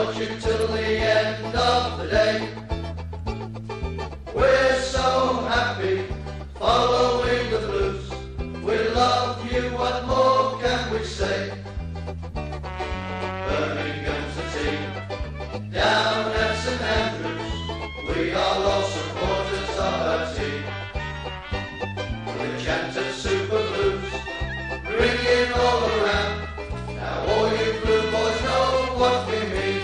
support you till the end of the day. We're so happy following the blues. We love you, what more can we say? Birmingham's the team, down at St Andrews, we are all supporters of our team. We chant of Super Blues, ringing all around. Now all you blue boys know what we mean.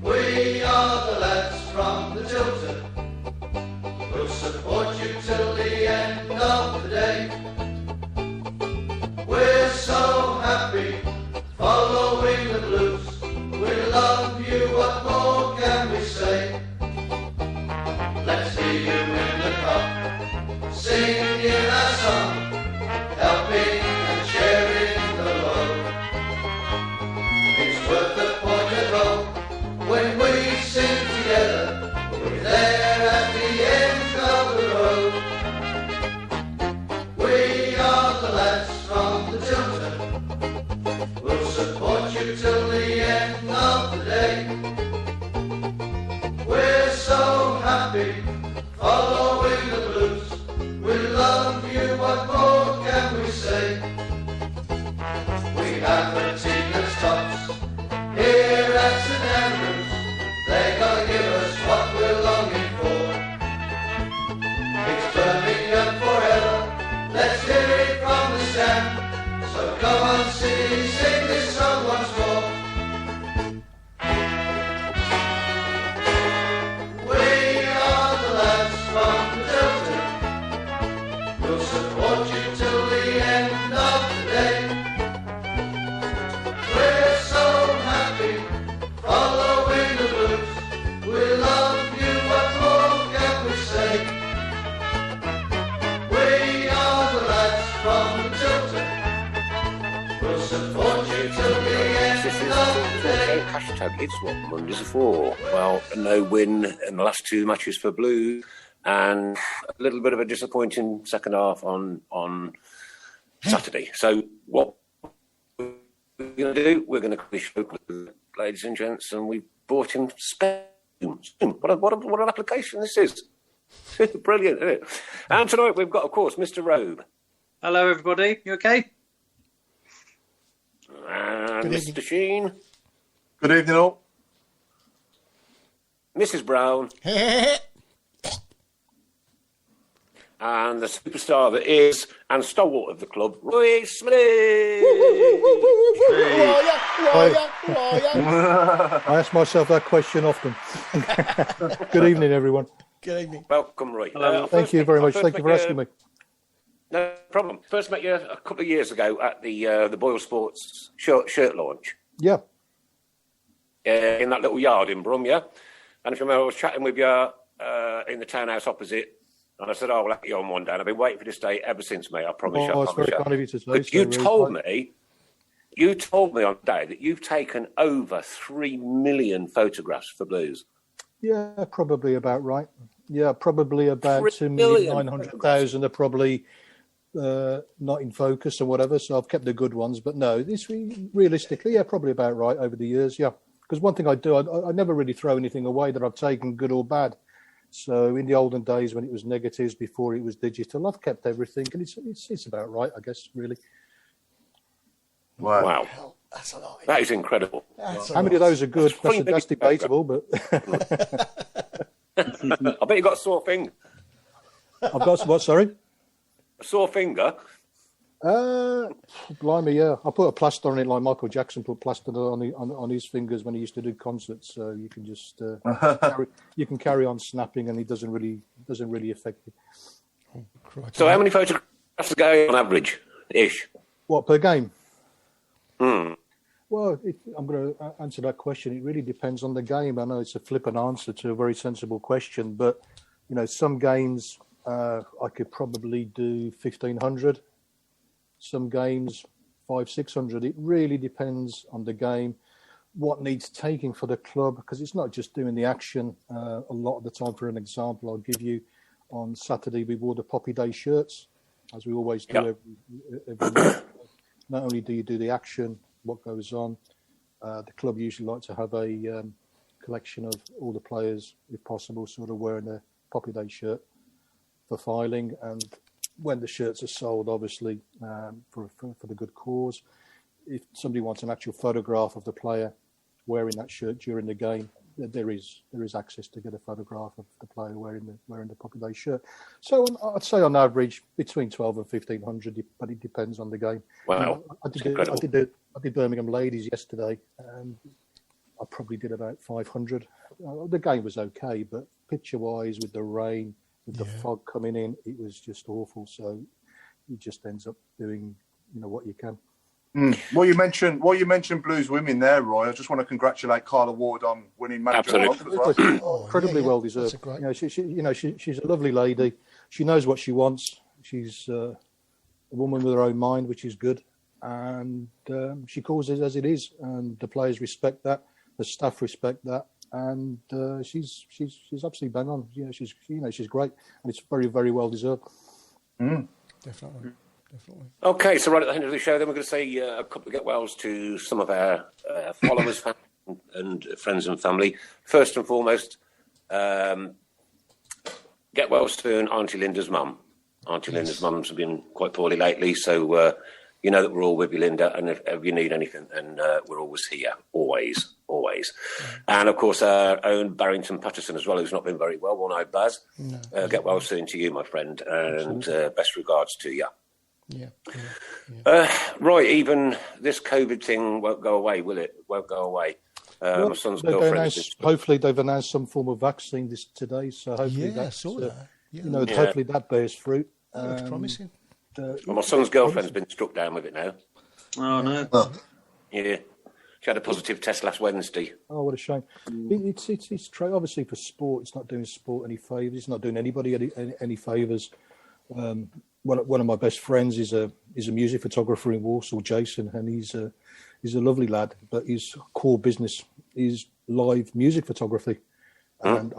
We are the lads from the Tilton, we'll support you till the end of the day. We're so happy following the blues. We love you, what more can we say? Let's hear you in the cup, singing our song, helping and sharing the load. It's worth the point at all when we sing together. We're there at the end of the road. We are the lads from the Tilton, we'll support you till the end of the day. We're so happy following the blues. We love you, what more can we say? We have a team that's tops here at St Andrews. They're gonna give us what we're longing for. It's Birmingham forever, let's hear it from the stand. So come on city, sing this song once more. We are the lads from the Tilton, we'll support you till the end of the day. We're so happy following the blues. We love you, what more can we say? We are the lads from the Tilton, we'll support you till the end of the day. Hashtag it's what Mondays are for. Well, no win in the last two matches for Blue, and a little bit of a disappointing second half on Saturday. So what we're going to do, we're going to quickly show, ladies and gents, and we bought him spoons. What an application this is. Brilliant, isn't it? And tonight we've got, of course, Mr. Robe. Hello, everybody. You okay? And Mr. Sheen. Good evening, all. Mrs. Brown. And the superstar that is, and stalwart of the club, Roy Smiljanic. I ask myself that question often. Good evening, everyone. Good evening. Welcome, Roy. Thank you very much. Thank you for asking me. No problem. First met you a couple of years ago at the Boyle Sports shirt launch. Yeah. In that little yard in Brum, yeah? And if you remember, I was chatting with you in the townhouse opposite, and I said, I'll let you on one day. And I've been waiting for this day ever since, mate. I promise you. It's very kind of you to say. But you told me on the day that you've taken over 3 million photographs for Blues. Yeah, probably about right. Yeah, probably about 2,900,000 are probably not in focus or whatever. So I've kept the good ones. But no, this realistically, yeah, probably about right over the years. Yeah. Because one thing I do, I never really throw anything away that I've taken, good or bad. So in the olden days when it was negatives, before it was digital, I've kept everything, and it's about right, I guess, really. Wow. Hell, that's a lot. That is incredible. How many of those are good? That's debatable, but... I bet you got a sore finger. I've got what, sorry? A sore finger? Blimey, yeah. I put a plaster on it like Michael Jackson put plaster on his fingers when he used to do concerts. So you can just carry on snapping, and it doesn't really affect you. So how many photographs a game on average, ish? What, per game? Well, I'm going to answer that question. It really depends on the game. I know it's a flippant answer to a very sensible question, but some games I could probably do 1,500. Some games 500-600. It really depends on the game, what needs taking for the club, because it's not just doing the action. A lot of the time, for an example, I'll give you, on Saturday we wore the Poppy Day shirts, as we always do every night. Not only do you do the action, what goes on, The club usually like to have a collection of all the players, if possible, sort of wearing a Poppy Day shirt for filing. And when the shirts are sold, obviously, for the good cause, if somebody wants an actual photograph of the player wearing that shirt during the game, there is access to get a photograph of the player wearing the Poppy Day shirt. So I'd say on average between 12 and 1,500, but it depends on the game. Wow, I did Birmingham Ladies yesterday, and I probably did about 500. The game was okay, but picture-wise, with the rain, with the fog coming in, it was just awful. So it just ends up doing, what you can. Well, you mentioned Blues women there, Roy. I just want to congratulate Carla Ward on winning manager of the month as well. Incredibly well deserved. She's a lovely lady. She knows what she wants. She's a woman with her own mind, which is good, and she calls it as it is. And the players respect that. The staff respect that, and she's absolutely bang on. She's great, and it's very, very well deserved. Definitely. Okay, so right at the end of the show, then we're going to say a couple of get wells to some of our followers and friends and family. First and foremost, get wells to Auntie Linda's mum. Auntie Linda's mum's been quite poorly lately, so you know that we're all with you, Linda, and if you need anything, then we're always here, always. And of course, our own Barrington Patterson as well, who's not been very well, one-eyed Baz. Get well soon to you, my friend, and best regards to you. Roy, even this COVID thing won't go away, will it? Won't go away. My son's girlfriend. Hopefully, they've announced some form of vaccine today. So hopefully, hopefully that bears fruit. Looks promising. My son's girlfriend's been struck down with it now. Oh no! Yeah, she had a positive test last Wednesday. Oh, what a shame! It's obviously for sport. It's not doing sport any favours. It's not doing anybody any favours. One of my best friends is a music photographer in Walsall, Jason, and he's a lovely lad. But his core business is live music photography, and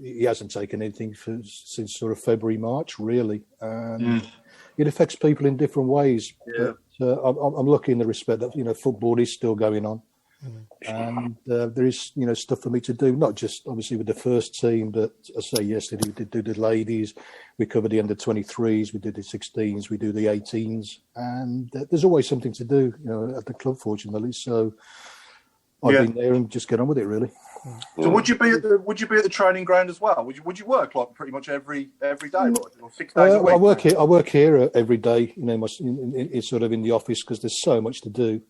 he hasn't taken anything since sort of February, March, really. And it affects people in different ways. Yeah. But I'm lucky in the respect that football is still going on. And there is, stuff for me to do, not just obviously with the first team, but I say yesterday we did the ladies, we covered the under-23s, we did the 16s, we do the 18s, and there's always something to do, at the club, fortunately. So I've been there and just get on with it, really. So would you be at the training ground as well? Would you work like pretty much every day, or 6 days a week? I work here every day, it's sort of in the office because there's so much to do.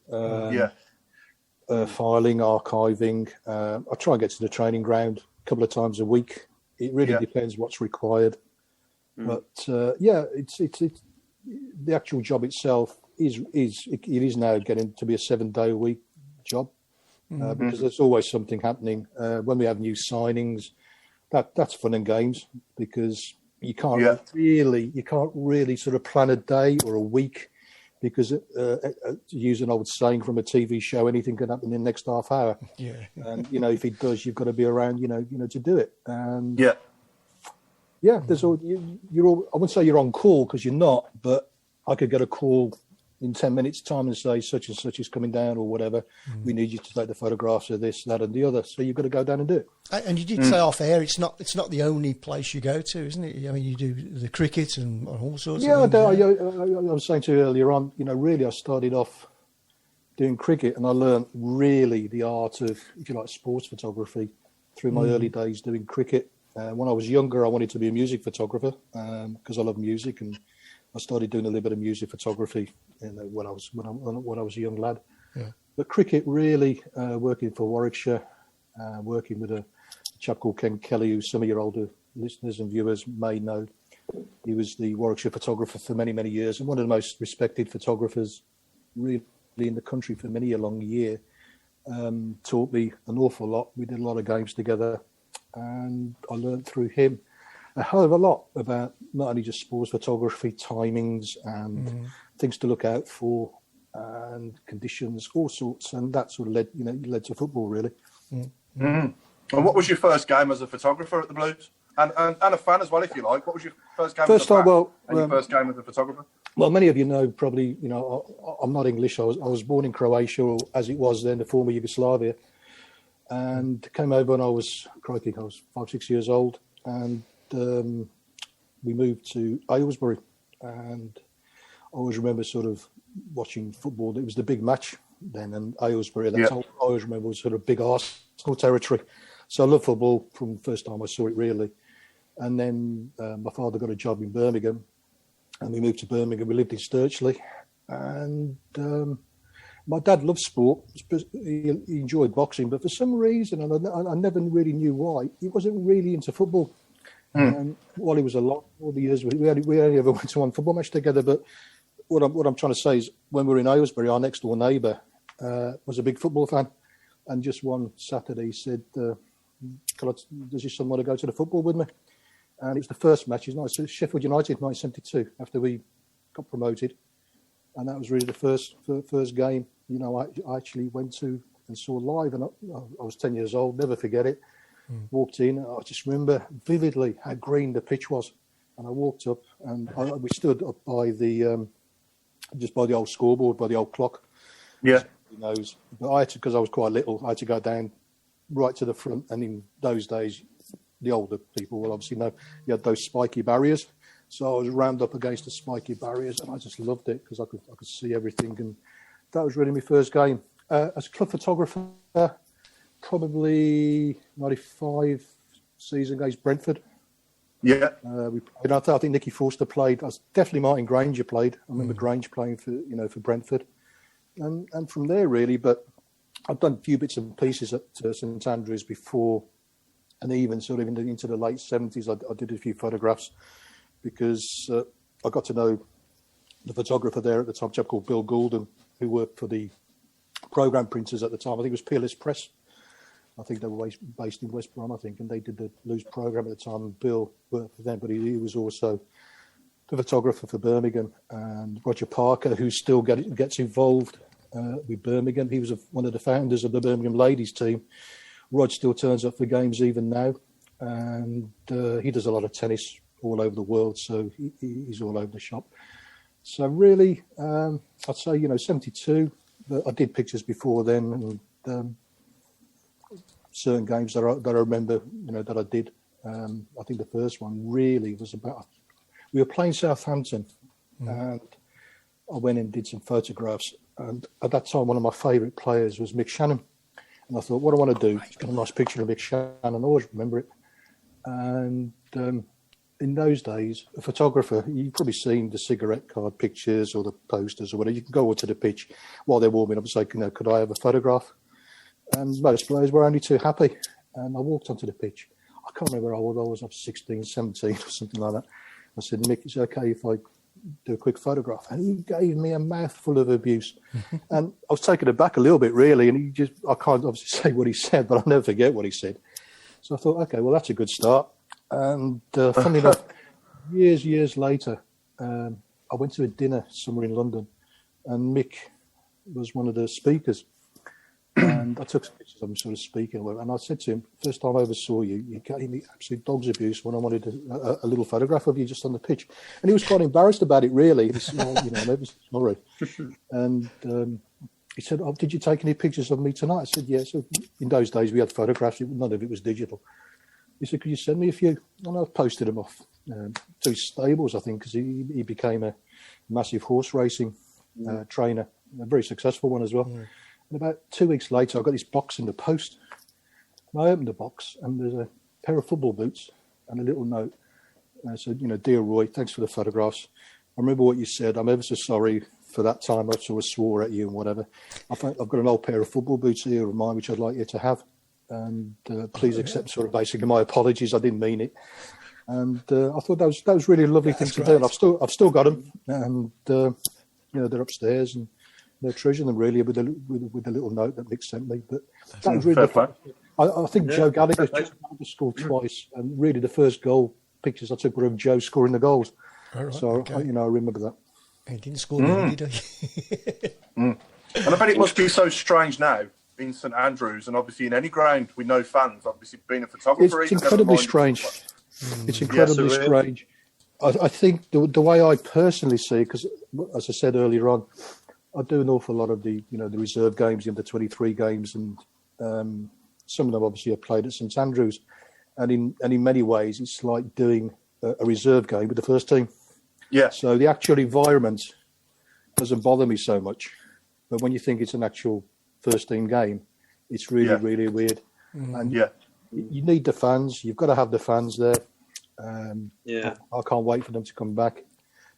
Filing, archiving. I try and get to the training ground a couple of times a week. It really depends what's required. But it's the actual job itself is now getting to be a 7-day a week job because there's always something happening. When we have new signings, that's fun and games because you can't really sort of plan a day or a week. Because to use an old saying from a TV show, anything can happen in the next half hour. Yeah. And if it does, you've got to be around, to do it. And there's all you're all. I wouldn't say you're on call because you're not, but I could get a call in 10 minutes' time and say such and such is coming down or whatever. We need you to take the photographs of this, that, and the other. So you've got to go down and do it. And you did say off air, it's not the only place you go to, isn't it? I mean, you do the cricket and all sorts. Of things. I was saying to you earlier on. Really, I started off doing cricket, and I learned really the art of, if you like, sports photography through my early days doing cricket. When I was younger, I wanted to be a music photographer because I love music, and I started doing a little bit of music photography when I was a young lad. Yeah. But cricket really, working for Warwickshire, working with a chap called Ken Kelly, who some of your older listeners and viewers may know. He was the Warwickshire photographer for many, many years and one of the most respected photographers really in the country for many a long year. Taught me an awful lot. We did a lot of games together and I learned through him a hell of a lot about not only just sports photography, timings and things to look out for and conditions, all sorts. And that sort of led to football, really. And what was your first game as a photographer at the Blues? And a fan as well, if you like. What was your first game as a fan and your first game as a photographer? Well, many of you know probably, you know, I'm not English. I was born in Croatia, or as it was then, the former Yugoslavia, and came over when I was 5, 6 years old, and we moved to Aylesbury, and I always remember sort of watching football. It was the big match then, and Aylesbury, that's all I always remember, was sort of big Arsenal territory. So I love football from the first time I saw it, really. And then my father got a job in Birmingham, and we moved to Birmingham. We lived in Sturchley, and my dad loved sport. He enjoyed boxing, but for some reason, and I never really knew why, he wasn't really into football. And while he was alive, all the years, we only ever went to one football match together. But what I'm trying to say is, when we were in Aylesbury, our next door neighbour was a big football fan, and just one Saturday he said, "Does your son want to go to the football with me?" And it was the first match. It's Sheffield United, 1972, after we got promoted, and that was really the first game. You know, I actually went to and saw live, and I was 10 years old. Never forget it. Walked in. I just remember vividly how green the pitch was, and I walked up, and we stood up by the just by the old scoreboard, by the old clock. Yeah. Knows, but I had to, because I was quite little, I had to go down right to the front, and in those days, the older people will obviously know, you had those spiky barriers. So I was rammed up against the spiky barriers, and I just loved it because I could see everything, and that was really my first game. As a club photographer, probably 95 season against Brentford. Yeah. I think Nicky Forster played. Definitely Martin Granger played. I remember Grange playing for Brentford, and from there really. But I've done a few bits and pieces at St Andrews before. And even sort of into the late 70s, I did a few photographs because I got to know the photographer there at the time, a chap called Bill Goulden, who worked for the programme printers at the time. I think it was Peerless Press. I think they were based in West Brom, I think, and they did the Blues programme at the time. And Bill worked for them, but he was also the photographer for Birmingham. And Roger Parker, who still gets involved with Birmingham. He was one of the founders of the Birmingham ladies team. Rod still turns up for games even now, and he does a lot of tennis all over the world, so he's all over the shop. So really, I'd say, 72, but I did pictures before then, and certain games that I remember, that I did. I think the first one really was about, we were playing Southampton, and I went and did some photographs, and at that time, one of my favourite players was Mick Shannon. And I thought, what I want to do is get a nice picture of Mick Shannon. I always remember it. And in those days, a photographer, you've probably seen the cigarette card pictures or the posters or whatever. You can go to the pitch while they're warming up and say, could I have a photograph? And most players were only too happy. And I walked onto the pitch. I can't remember how old I was. I was 16, 17 or something like that. I said, Mick, is it okay if I do a quick photograph? And he gave me a mouthful of abuse. And I was taken aback a little bit, really, and I can't obviously say what he said, but I'll never forget what he said. So I thought, okay, well, that's a good start. And funny enough, years later, I went to a dinner somewhere in London, and Mick was one of the speakers. And I took some pictures of him sort of speaking, and I said to him, first time I ever saw you, you gave me absolute dog's abuse when I wanted a little photograph of you just on the pitch. And he was quite embarrassed about it, really. He said, I'm ever sorry. And he said, did you take any pictures of me tonight? I said, yes. Yeah. So in those days, we had photographs. None of it was digital. He said, could you send me a few? And I posted them off to his stables, I think, because he became a massive horse racing trainer, a very successful one as well. Yeah. And about 2 weeks later, I got this box in the post. And I opened the box, and there's a pair of football boots and a little note. And I said, dear Roy, thanks for the photographs. I remember what you said. I'm ever so sorry for that time I sort of swore at you and whatever. I've got an old pair of football boots here of mine, which I'd like you to have. And please accept sort of basically my apologies. I didn't mean it. And I thought that was really a lovely thing to do. And I've still got them. And, they're upstairs, and they're treasuring them really with a little note that Nick sent me. But that was really I think Joe Gallagher scored twice, and really the first goal pictures I took were of Joe scoring the goals. Right, so okay. I remember that. He didn't score them, did he? And I bet it must be so strange now in St Andrews, and obviously in any ground with no fans. Obviously being a photographer, it's incredibly strange. It's incredibly strange. I think the way I personally see it, because as I said earlier on, I do an awful lot of the the reserve games, the under-23 games, and some of them obviously are played at St Andrews, and in many ways it's like doing a reserve game with the first team. Yeah. So the actual environment doesn't bother me so much, but when you think it's an actual first team game, it's really really weird. And you need the fans. You've got to have the fans there. I can't wait for them to come back.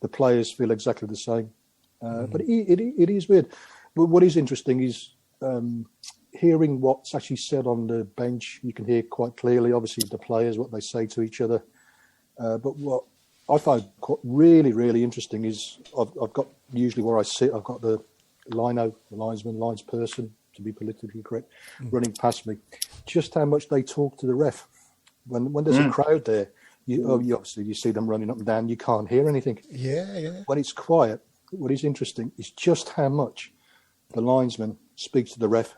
The players feel exactly the same, but it is weird. But what is interesting is hearing what's actually said on the bench. You can hear quite clearly, obviously, the players, what they say to each other. But what I find really, really interesting is I've got usually where I sit, I've got the linesman, linesperson, to be politically correct, running past me. Just how much they talk to the ref. When there's a crowd there, you obviously you see them running up and down. You can't hear anything. Yeah. When it's quiet, what is interesting is just how much the linesman speaks to the ref.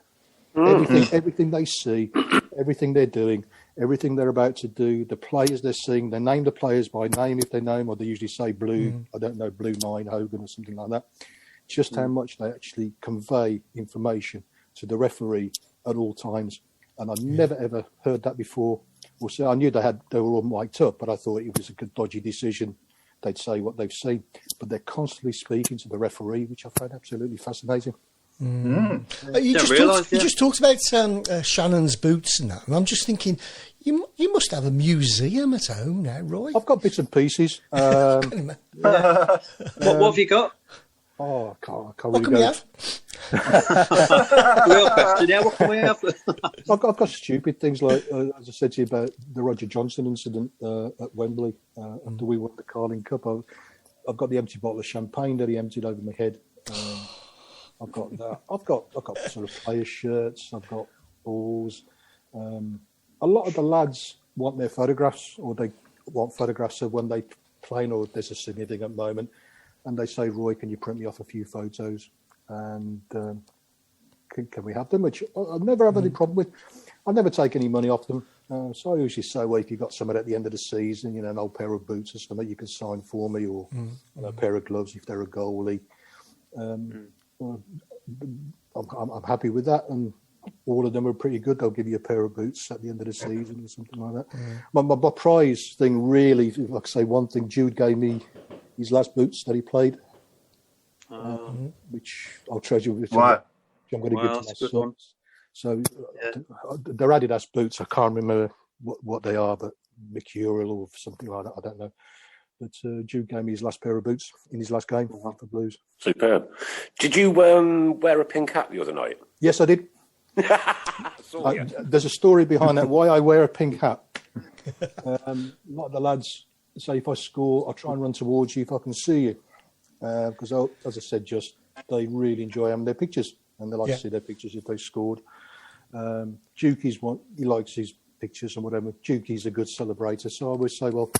Everything they see, everything they're doing, everything they're about to do, the players they're seeing, they name the players by name if they know them, or they usually say Blue, I don't know, Blue 9, Hogan or something like that. Just how much they actually convey information to the referee at all times. And I've never, ever heard that before. So I knew they were all mic'd up, but I thought it was a good dodgy decision. They'd say what they've seen. But they're constantly speaking to the referee, which I find absolutely fascinating. You just talked about Shannon's boots and that, and I'm just thinking, you must have a museum at home now, Roy. I've got bits and pieces. What have you got? Oh, I can't What can we have? Real question, yeah. What can we have? I've got stupid things like, as I said to you about the Roger Johnson incident at Wembley after we won the Carling Cup. I've got the empty bottle of champagne that he emptied over my head. I've got that. I've got sort of player shirts. I've got balls. A lot of the lads want their photographs, or they want photographs of when they play, or there's a significant moment. And they say, Roy, can you print me off a few photos? And can we have them? Which I've never had any problem with. I never take any money off them. So I usually say, well, if you've got something at the end of the season, an old pair of boots or something you can sign for me, or a pair of gloves if they're a goalie. I'm happy with that. And all of them are pretty good. They'll give you a pair of boots at the end of the season or something like that. My prize thing really, like I say, one thing, Jude gave me his last boots that he played, which I'll treasure, which I'm going to give to my sons. So they're Adidas boots. I can't remember what they are, but Mercurial or something like that. I don't know. But Jude gave me his last pair of boots in his last game for Blues. Superb. Did you wear a pink hat the other night? Yes, I did. There's a story behind that, why I wear a pink hat. A lot of the lads say if I score, I'll try and run towards you if I can see you. Because, as I said, they really enjoy having their pictures, and they like to see their pictures if they scored. Dukey's one, he likes his pictures and whatever. Dukey's a good celebrator, so I always say, well,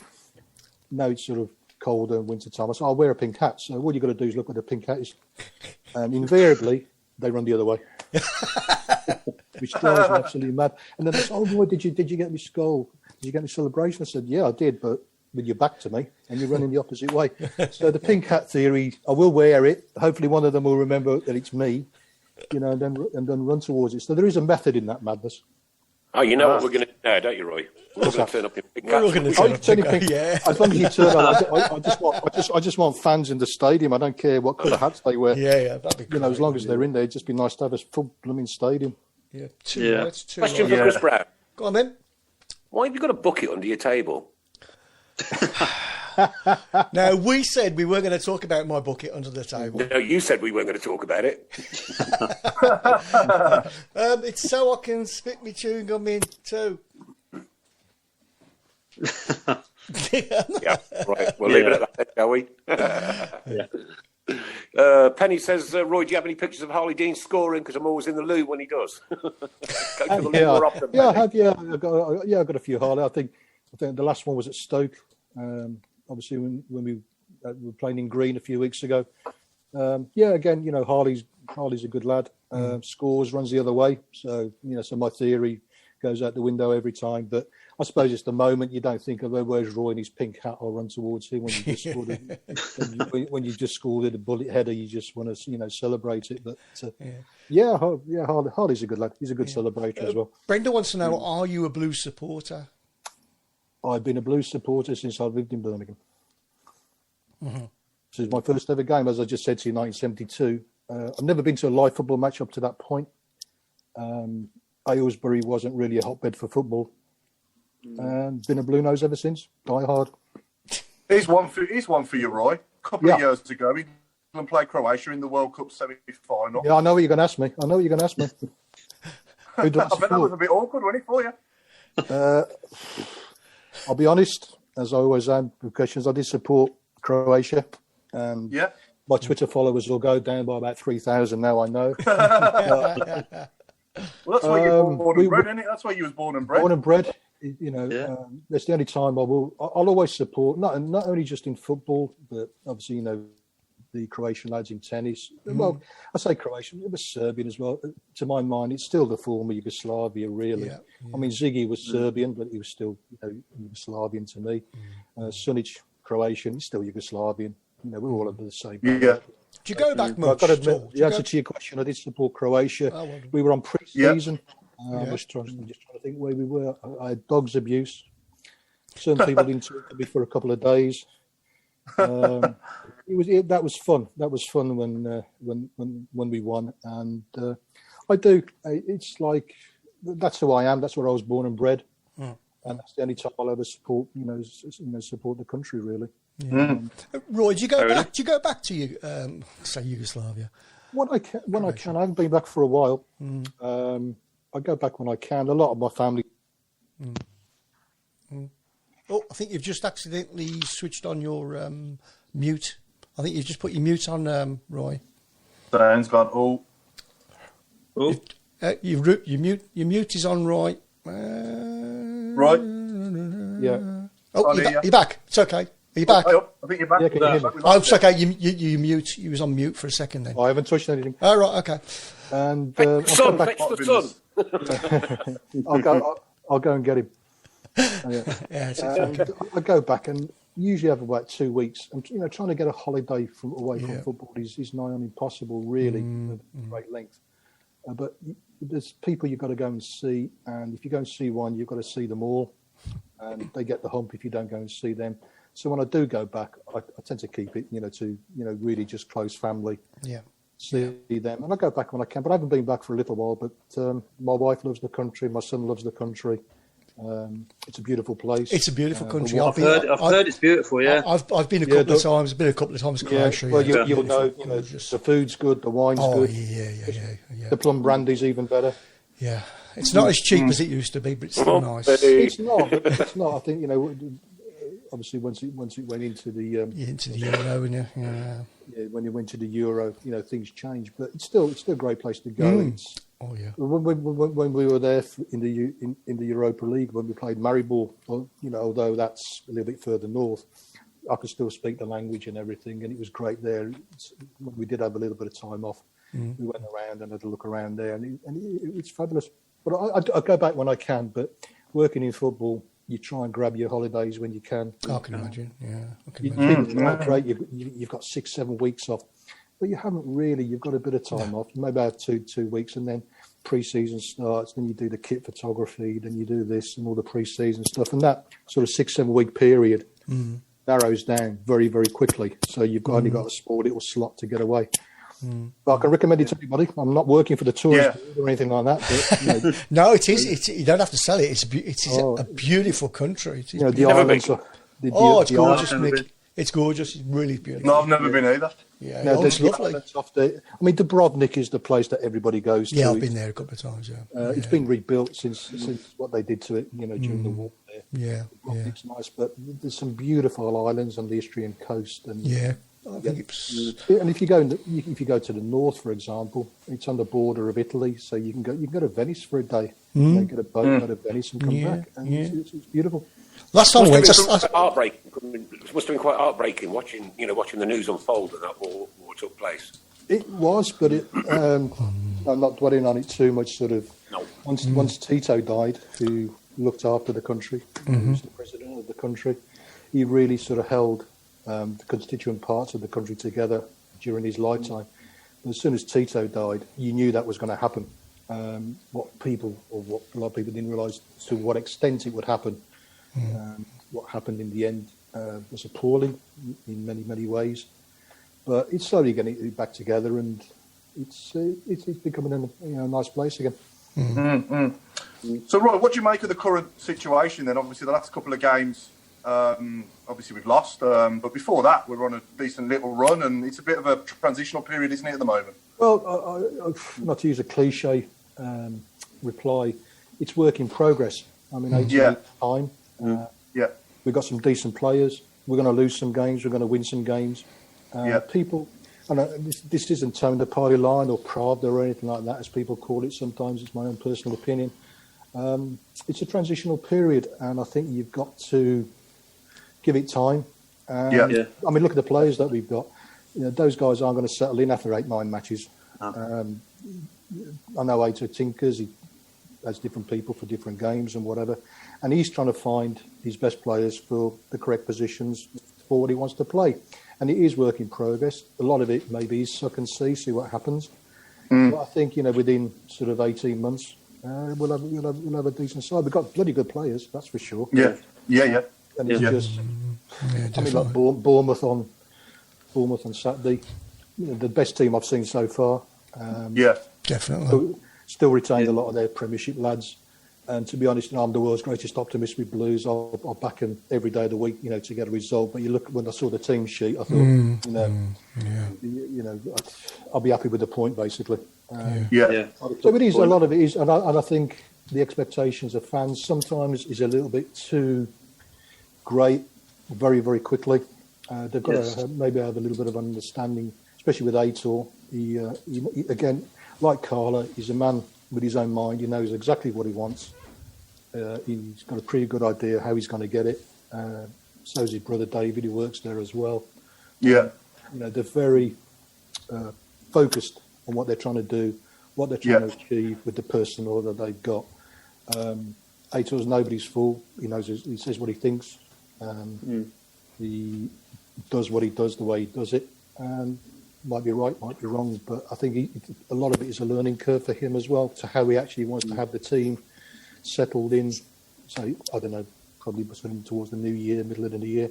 now it's sort of colder and winter time. I say, I'll wear a pink hat. So all you've got to do is look at the pink hat is, and invariably they run the other way, which drives me absolutely mad. And then they say, oh boy, did you get me skull? Did you get me celebration? I said, yeah, I did, but with your back to me, and you're running the opposite way. So the pink hat theory, I will wear it. Hopefully one of them will remember that it's me, and then run towards it. So there is a method in that madness. Oh, you know what we're going to do now, don't you, Roy? We're going to turn up in pink hats. We're all going to turn up. Yeah. As long as you turn up, I just want fans in the stadium. I don't care what colour hats they wear. Yeah, that'd be great. As long as they're in there, it'd just be nice to have a full blooming stadium. Yeah. Question for Chris Brown. Go on then. Why have you got a bucket under your table? Now, we said we weren't going to talk about my bucket under the table. No, you said we weren't going to talk about it. It's so I can spit my chewing gum in too. Yeah, right. We'll leave it at that, shall we? Penny says, Roy, do you have any pictures of Harley Dean scoring? Because I'm always in the loo when he does. I have. I've got a few Harley. I think the last one was at Stoke. Obviously, when we were playing in green a few weeks ago. Again, Harley's a good lad. Scores, runs the other way. So, so my theory, goes out the window every time. But I suppose it's the moment you don't think of, where's Roy in his pink hat? I'll run towards him when you just scored when you just scored it, a bullet header. You just want to celebrate it. But Harley's a good lad. He's a good celebrator as well. Brenda wants to know: are you a Blues supporter? I've been a Blues supporter since I lived in Birmingham. Mm-hmm. This is my first ever game, as I just said to you, 1972. I've never been to a live football match up to that point. Aylesbury wasn't really a hotbed for football. And been a Blue Nose ever since. Die hard. Here's one for you, Roy. A couple of years ago, England played Croatia in the World Cup semi-final. Yeah, I know what you're going to ask me. I bet that was a bit awkward, wasn't it, for you? I'll be honest, as I always am with questions, I did support Croatia. My Twitter followers will go down by about 3,000 now, I know. Well, that's where you were born and bred, isn't it? That's where you was born and bred. Born and bred. That's the only time I'll always support, not only just in football, but obviously, the Croatian lads in tennis. Well, I say Croatian, it was Serbian as well. To my mind, it's still the former Yugoslavia, really. Yeah. I mean, Ziggy was Serbian, but he was still Yugoslavian to me. Sunic, Croatian, he's still Yugoslavian. We're all under the same. Yeah. Do you go back much? I've got to admit, the answer to your question, I did support Croatia. We were on pre-season. I'm just trying to think where we were. I had dogs abuse. Certain people didn't talk to me for a couple of days. That was fun. That was fun when we won. And I do. It's like that's who I am. That's where I was born and bred. And that's the only time I'll ever support. Support the country really. Yeah. Roy, do you go back to say Yugoslavia? When I can. I haven't been back for a while. I go back when I can. A lot of my family. Oh, I think you've just accidentally switched on your mute. I think you've just put your mute on, Roy. Dan's gone. Your mute is on, Roy. Right. Yeah. Oh, you're back. It's okay. Are you back? I think you're back. Yeah, can you hear me? Oh, it's okay. You mute. You was on mute for a second then. I haven't touched anything. Oh, right. Okay. And Son, fetch the sun. I'll go and get him. I go back and usually have about 2 weeks. And trying to get a holiday away from football is nigh on impossible, really, at great length. But there's people you've got to go and see, and if you go and see one, you've got to see them all, and they get the hump if you don't go and see them. So when I do go back, I tend to keep it, to really just close family. Yeah. See them, and I go back when I can. But I haven't been back for a little while. But my wife loves the country. My son loves the country. It's a beautiful place. It's a beautiful country. I've heard it's beautiful. Yeah, I've been a couple of times. Been a couple of times to Croatia. Well, you'll know. The food's good. The wine's good. Yeah. The plum brandy's even better. Yeah, it's not as cheap as it used to be, but it's still nice. It's not. It's not. I think obviously once it went into the Euro, when it went to the Euro, things changed, but it's still a great place to go. When we were there in the Europa League, when we played Maribor, although that's a little bit further north, I could still speak the language and everything, and it was great there. When we did have a little bit of time off, we went around and had a look around there, and it's fabulous. But I go back when I can. But working in football, you try and grab your holidays when you can. I can imagine. Yeah, I can imagine. Great. You've got 6-7 weeks off, but you haven't really. You've got a bit of time off. You maybe have 2 weeks, and then pre-season starts. Then you do the kit photography. Then you do this and all the pre-season stuff, and that sort of 6-7 week period narrows down very, very quickly. So you've only got a small little slot to get away. But I can recommend it to anybody. I'm not working for the tourist or anything like that. But, no, it is. It's, you don't have to sell it. It's a beautiful country. The islands. It's gorgeous, Nick. It's gorgeous. It's really beautiful. No, I've never been either. Yeah, no, it's lovely. Dubrovnik is the place that everybody goes to. Yeah, I've been there a couple of times. It's been rebuilt since what they did to it, during the war there. Yeah, Dubrovnik's nice, but there's some beautiful islands on the Istrian coast, and I think it's. And if you go to the north, for example, it's on the border of Italy, so you can go to Venice for a day. Get a boat, go to Venice, and come back, and it's beautiful. Last time I went, heartbreaking. It must have been quite heartbreaking watching the news unfold and that war took place. It was, but I'm not dwelling on it too much. Sort of No. Once Tito died, who looked after the country, who was the president of the country, he really sort of held the constituent parts of the country together during his lifetime. As soon as Tito died, you knew that was going to happen. What a lot of people didn't realise to what extent it would happen. What happened in the end was appalling in many, many ways. But it's slowly getting it back together, and it's becoming a nice place again. So, Roy, what do you make of the current situation then? Obviously, the last couple of games, obviously we've lost, but before that, we're on a decent little run, and it's a bit of a transitional period, isn't it, at the moment? Well, not to use a cliche reply, it's work in progress. I mean, 8 time. We've got some decent players. We're going to lose some games. We're going to win some games. People, and this isn't towing the party line or Pravda or anything like that, as people call it sometimes. It's my own personal opinion. It's a transitional period, and I think you've got to give it time. I mean, look at the players that we've got. You know, those guys aren't going to settle in after 8-9 matches. I know Aito tinkers. He has different people for different games and whatever, and he's trying to find his best players for the correct positions for what he wants to play. And it is work in progress. A lot of it maybe is suck and see what happens. But I think, you know, within sort of 18 months, we'll have a decent side. We've got bloody good players, that's for sure. And it's just, I mean, like Bournemouth on Saturday, you know, the best team I've seen so far. Definitely. Still retained a lot of their Premiership lads. And to be honest, I'm the world's greatest optimist with Blues. I'll back them every day of the week, you know, to get a result. But you look, when I saw the team sheet, I thought, you know, I'll be happy with the point, basically. So it is, a lot of it is, and I think the expectations of fans sometimes is a little bit too great, very, very quickly. They've got to maybe have a little bit of understanding, especially with Aitor. He again, like Carla, he's a man with his own mind. He knows exactly what he wants. He's got a pretty good idea how he's going to get it. So is his brother David, who works there as well. You know, they're very focused on what they're trying to do, what they're trying to achieve with the personnel that they've got. Aitor's nobody's fool. He knows. He says what he thinks. He does what he does the way he does it. Might be right, might be wrong, but I think a lot of it is a learning curve for him as well, to how he actually wants to have the team settled in. So, I don't know, probably towards the new year, middle of the new year.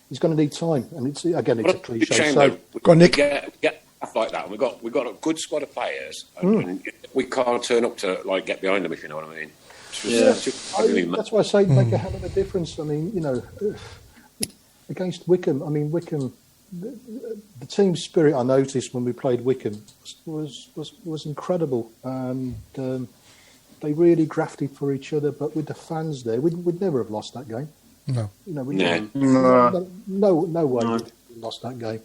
He's going to need time, and it's a cliche. So, go on, Nick. Get stuff like that. We've got a good squad of players, and we can't turn up to get behind them, if you know what I mean. That's why I say make a hell of a difference. I mean, you know, against Wickham. I mean, Wickham. The team spirit I noticed when we played Wickham was incredible, and they really grafted for each other. But with the fans there, we'd never have lost that game. No, you know, no way we'd lost that game.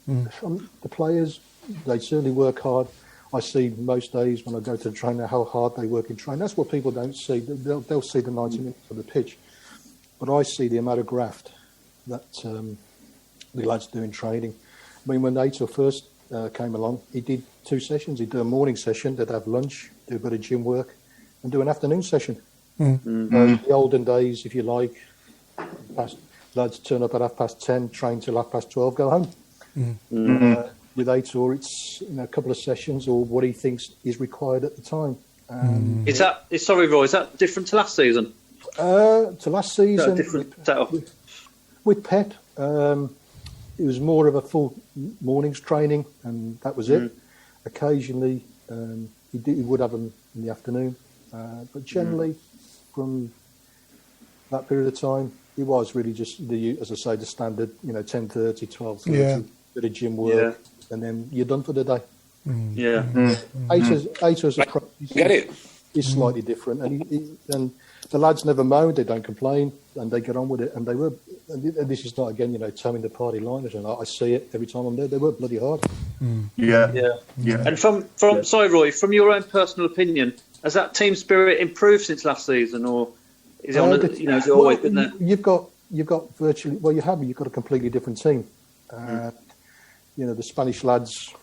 The players, they certainly work hard. I see most days when I go to the trainer how hard they work in training. That's what people don't see. They'll see the 90 minutes of the pitch, but I see the amount of graft that the lads do in training. I mean, when Aitor first came along, he did 2 sessions. He'd do a morning session, they'd have lunch, do a bit of gym work, and do an afternoon session. The olden days, if you like, lads turn up at 10:30, train till 12:30, go home. With Aitor, it's a couple of sessions or what he thinks is required at the time. Sorry, Roy, is that different to last season? To last season, different setup. With Pep, it was more of a full morning's training, and that was it. Occasionally, he would have them in the afternoon, but generally, from that period of time, it was really just as I say, the standard, 10:30, 12:30, bit of gym work, and then you're done for the day. Aitor's approach is slightly different, and the lads never moan, they don't complain, and they get on with it. And they were, and this is not again, towing the party line. I see it every time I'm there. They work bloody hard. And from sorry, Roy, from your own personal opinion, has that team spirit improved since last season, or is it has it always been there? You've got virtually you've got a completely different team. The Spanish lads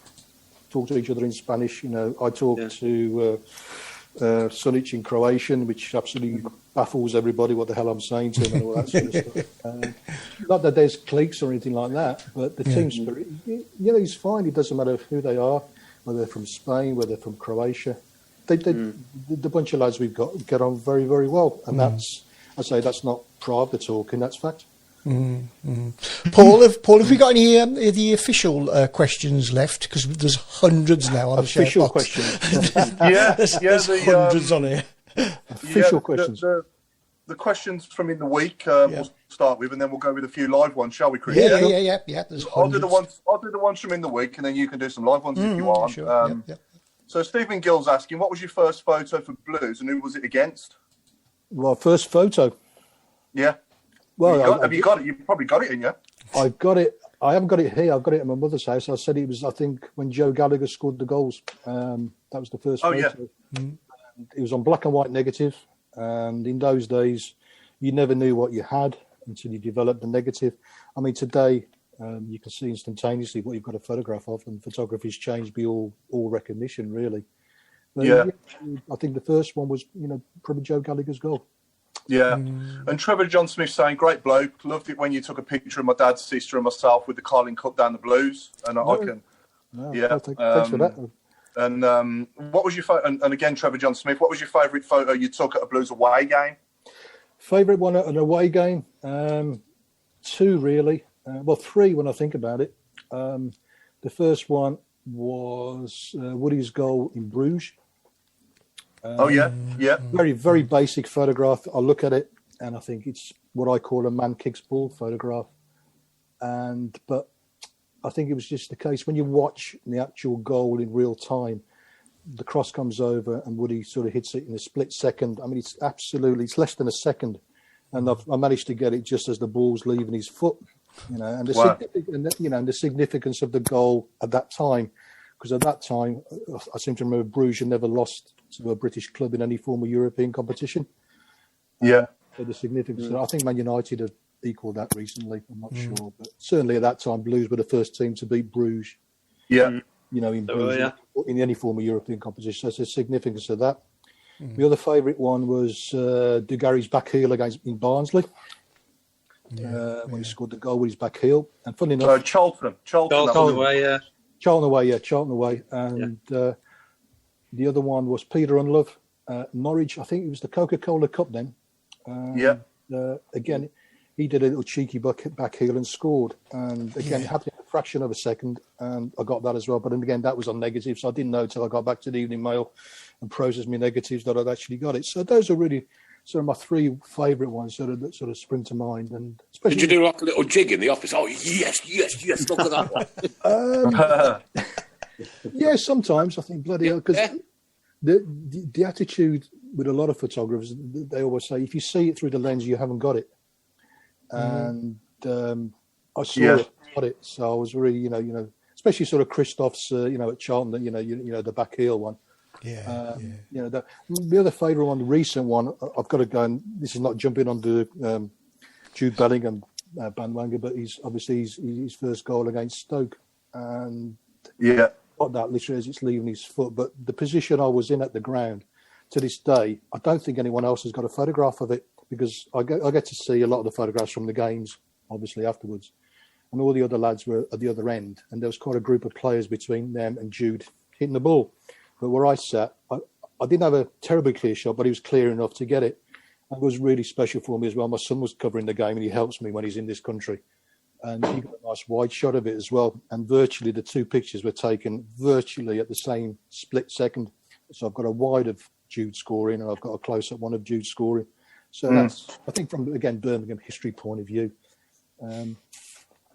talk to each other in Spanish. I talk to Sunic in Croatian, which absolutely baffles everybody what the hell I'm saying to them and all that sort of stuff. Not that there's cliques or anything like that, but the team spirit, it's fine. It doesn't matter who they are, whether they're from Spain, whether they're from Croatia. The bunch of lads we've got get on very, very well. And that's not private talking, that's fact. Paul, have we got any of the official questions left? Because there's hundreds now on official the questions. there's hundreds on here. Official questions. The questions from in the week we'll start with, and then we'll go with a few live ones, shall we, Chris? Yeah. There's I'll do the ones from in the week, and then you can do some live ones if you want. Sure. So Stephen Gill's asking, what was your first photo for Blues, and who was it against? Well, first photo. Yeah. Well, have you got it? You've probably got it in you. I've got it. I haven't got it here. I've got it at my mother's house. I said it was, I think, when Joe Gallagher scored the goals. That was the first photo. Yeah. It was on black and white negative. And in those days, you never knew what you had until you developed the negative. I mean, today, you can see instantaneously what you've got a photograph of, and photography's changed by all recognition, really. But I think the first one was, probably Joe Gallagher's goal. Yeah, and Trevor John Smith saying, great bloke, loved it when you took a picture of my dad's sister and myself with the Carling Cup down the Blues. And thanks for that. And what was your and again, Trevor John Smith, what was your favourite photo you took at a Blues away game? Favourite one at an away game? Two, really. Well, three when I think about it. The first one was Woody's goal in Bruges. Very, very basic photograph. I look at it and I think it's what I call a man kicks ball photograph. But I think it was just the case when you watch the actual goal in real time, the cross comes over and Woody sort of hits it in a split second. I mean, it's less than a second. And I managed to get it just as the ball's leaving his foot, and the significance of the goal at that time. Because at that time, I seem to remember Bruges had never lost to a British club in any form of European competition. Yeah. So the significance, I think Man United have equalled that recently. I'm not sure, but certainly at that time, Blues were the first team to beat Bruges. Yeah. In Bruges, in any form of European competition. So it's the significance of that. The other favourite one was Dugarry's back heel in Barnsley. When he scored the goal with his back heel. And funny enough... Charlton away, Charlton away. And the other one was Peter Unlove, Norwich. I think it was the Coca-Cola Cup then. Again, he did a little cheeky back heel and scored. And again, it happened in a fraction of a second. And I got that as well. But then again, that was on negative. So I didn't know until I got back to the Evening Mail and processed my negatives that I'd actually got it. So those are really sort of my three favourite ones that sort of spring to mind. And especially, did you do like a little jig in the office? Oh, yes, look at that one. Yeah, sometimes I think bloody hell, because the attitude with a lot of photographers, they always say, if you see it through the lens, you haven't got it. And I saw it, got it. So I was really, especially sort of Christoph's, at Charlton, the back heel one. The other favourite one, the recent one, I've got to go, and this is not jumping on the Jude Bellingham bandwagon, but he's obviously his first goal against Stoke, and got that literally as it's leaving his foot. But the position I was in at the ground, to this day, I don't think anyone else has got a photograph of it, because I get to see a lot of the photographs from the games, obviously afterwards, and all the other lads were at the other end, and there was quite a group of players between them and Jude hitting the ball. But where I sat, I didn't have a terribly clear shot, but he was clear enough to get it. And it was really special for me as well. My son was covering the game, and he helps me when he's in this country. And he got a nice wide shot of it as well. And virtually the two pictures were taken virtually at the same split second. So I've got a wide of Jude scoring, and I've got a close-up one of Jude scoring. So that's, I think, from, again, Birmingham history point of view. That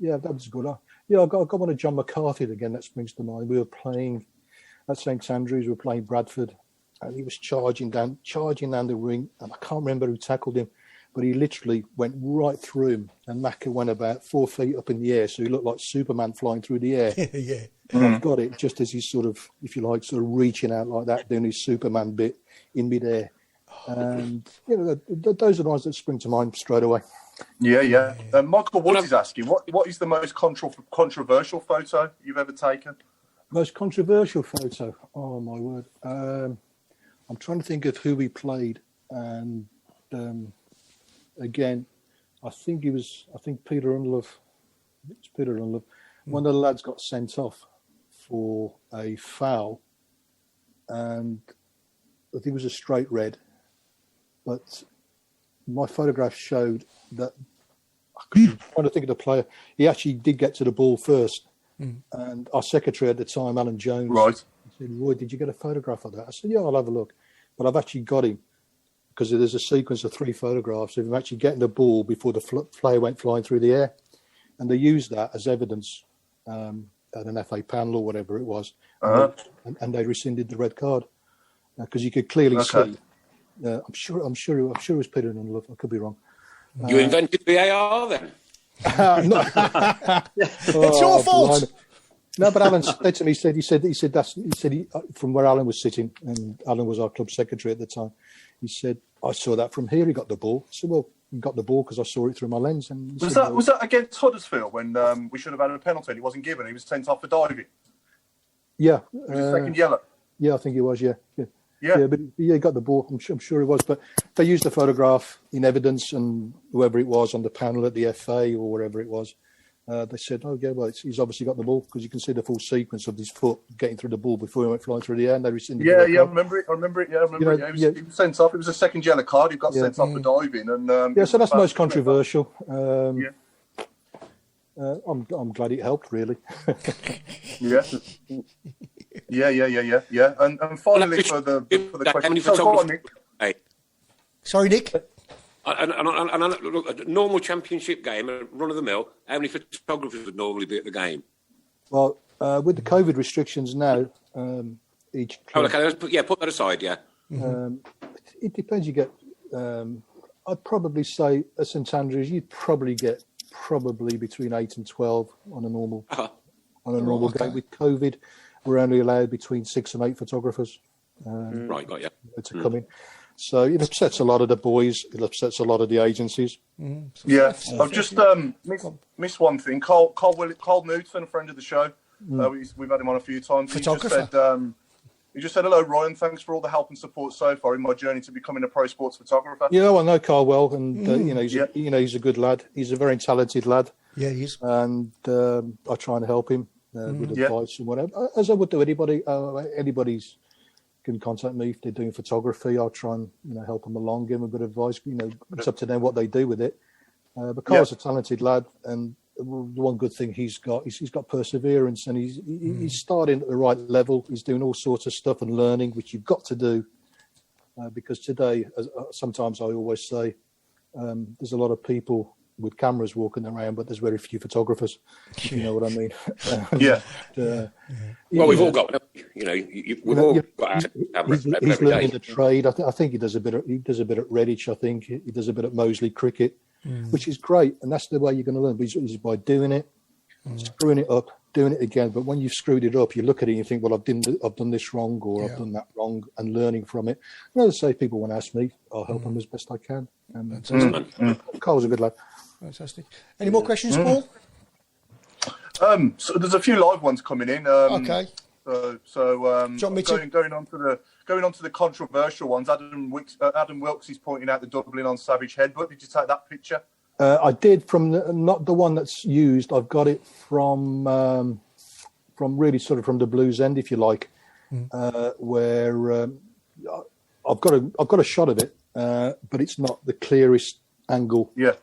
was good. I got one of John McCarthy again, that springs to mind. We were playing at St Andrews, we were playing Bradford, and he was charging down the ring, and I can't remember who tackled him, but he literally went right through him, and Macca went about 4 feet up in the air, so he looked like Superman flying through the air. And I've got it just as he's sort of, if you like, sort of reaching out like that, doing his Superman bit in midair. And those are the ones that spring to mind straight away. Michael Woods is asking, what is the most controversial photo you've ever taken? Most controversial photo. Oh my word! I'm trying to think of who we played, and again, I think Peter Unlove. It's Peter Unlove. One of the lads got sent off for a foul, and I think it was a straight red. But my photograph showed that I'm trying to think of the player. He actually did get to the ball first. And our secretary at the time, Alan Jones, said, Roy, did you get a photograph of that? I said, yeah, I'll have a look. But I've actually got him because there's a sequence of 3 photographs of him actually getting the ball before the player went flying through the air. And they used that as evidence at an FA panel or whatever it was. And they rescinded the red card because you could clearly see. I'm sure it was Peter Unlove. I could be wrong. You invented VAR then? It's your fault. No, but Alan said to me, he said from where Alan was sitting, and Alan was our club secretary at the time. He said, I saw that from here. He got the ball. I said, well, he got the ball because I saw it through my lens. And was that against Huddersfield when we should have had a penalty and it wasn't given? He was sent off for diving. Yeah, it was a second yellow. Yeah, I think it was. Yeah, but he got the ball. I'm sure it was. But they used the photograph in evidence, and whoever it was on the panel at the FA or wherever it was, they said, "Oh yeah, well, he's obviously got the ball because you can see the full sequence of his foot getting through the ball before he went flying through the air." And they rescinded. I remember it. He was sent off. It was a second yellow card. He got sent off for diving, and so that's most controversial. I'm glad it helped, really. Yeah. And finally, for the question, so go on, Nick. Hey. Sorry, Nick. Look, a normal championship game, a run of the mill. How many photographers would normally be at the game? Well, with the COVID restrictions now, each club, put that aside. Yeah, it depends. You get. I'd probably say at St Andrews, you'd probably get between 8 and 12 on a normal game. With COVID, we're only allowed between 6 and 8 photographers. Got you. To come in. So it upsets a lot of the boys. It upsets a lot of the agencies. I've just missed one thing. Carl Newton, a friend of the show. We've had him on a few times. He just said, hello, Roy, and thanks for all the help and support so far in my journey to becoming a pro sports photographer. Yeah, I know Carl well, and he's a good lad. He's a very talented lad. Yeah, he is. And I try and help him with advice and whatever, as I would do anybody. Anybody's can contact me if they're doing photography. I'll try and help them along, give them a bit of advice. It's up to them what they do with it. But Carl's a talented lad, and the one good thing he's got perseverance, and he's starting at the right level. He's doing all sorts of stuff and learning, which you've got to do, because today, sometimes I always say, there's a lot of people with cameras walking around, but there's very few photographers. If you know what I mean? Well, we've all got, we've all got. He's learning the trade. I think he does a bit at Redditch. I think he does a bit at Moseley Cricket. Which is great, and that's the way you're going to learn. But it's by doing it, screwing it up, doing it again. But when you've screwed it up, you look at it and you think, well, I've done this wrong, or I've done that wrong, and learning from it. And as I say, people want to ask me, I'll help them as best I can. And Carl's a good lad. Fantastic. Any more questions, Paul? So there's a few live ones coming in. Okay. Going on to the controversial ones, Adam Wilkes is pointing out the doubling on Savage Headbutt. Did you take that picture? I did, from not the one that's used. I've got it from really sort of from the Blues end, if you like, where I've got a shot of it, but it's not the clearest angle. Yeah.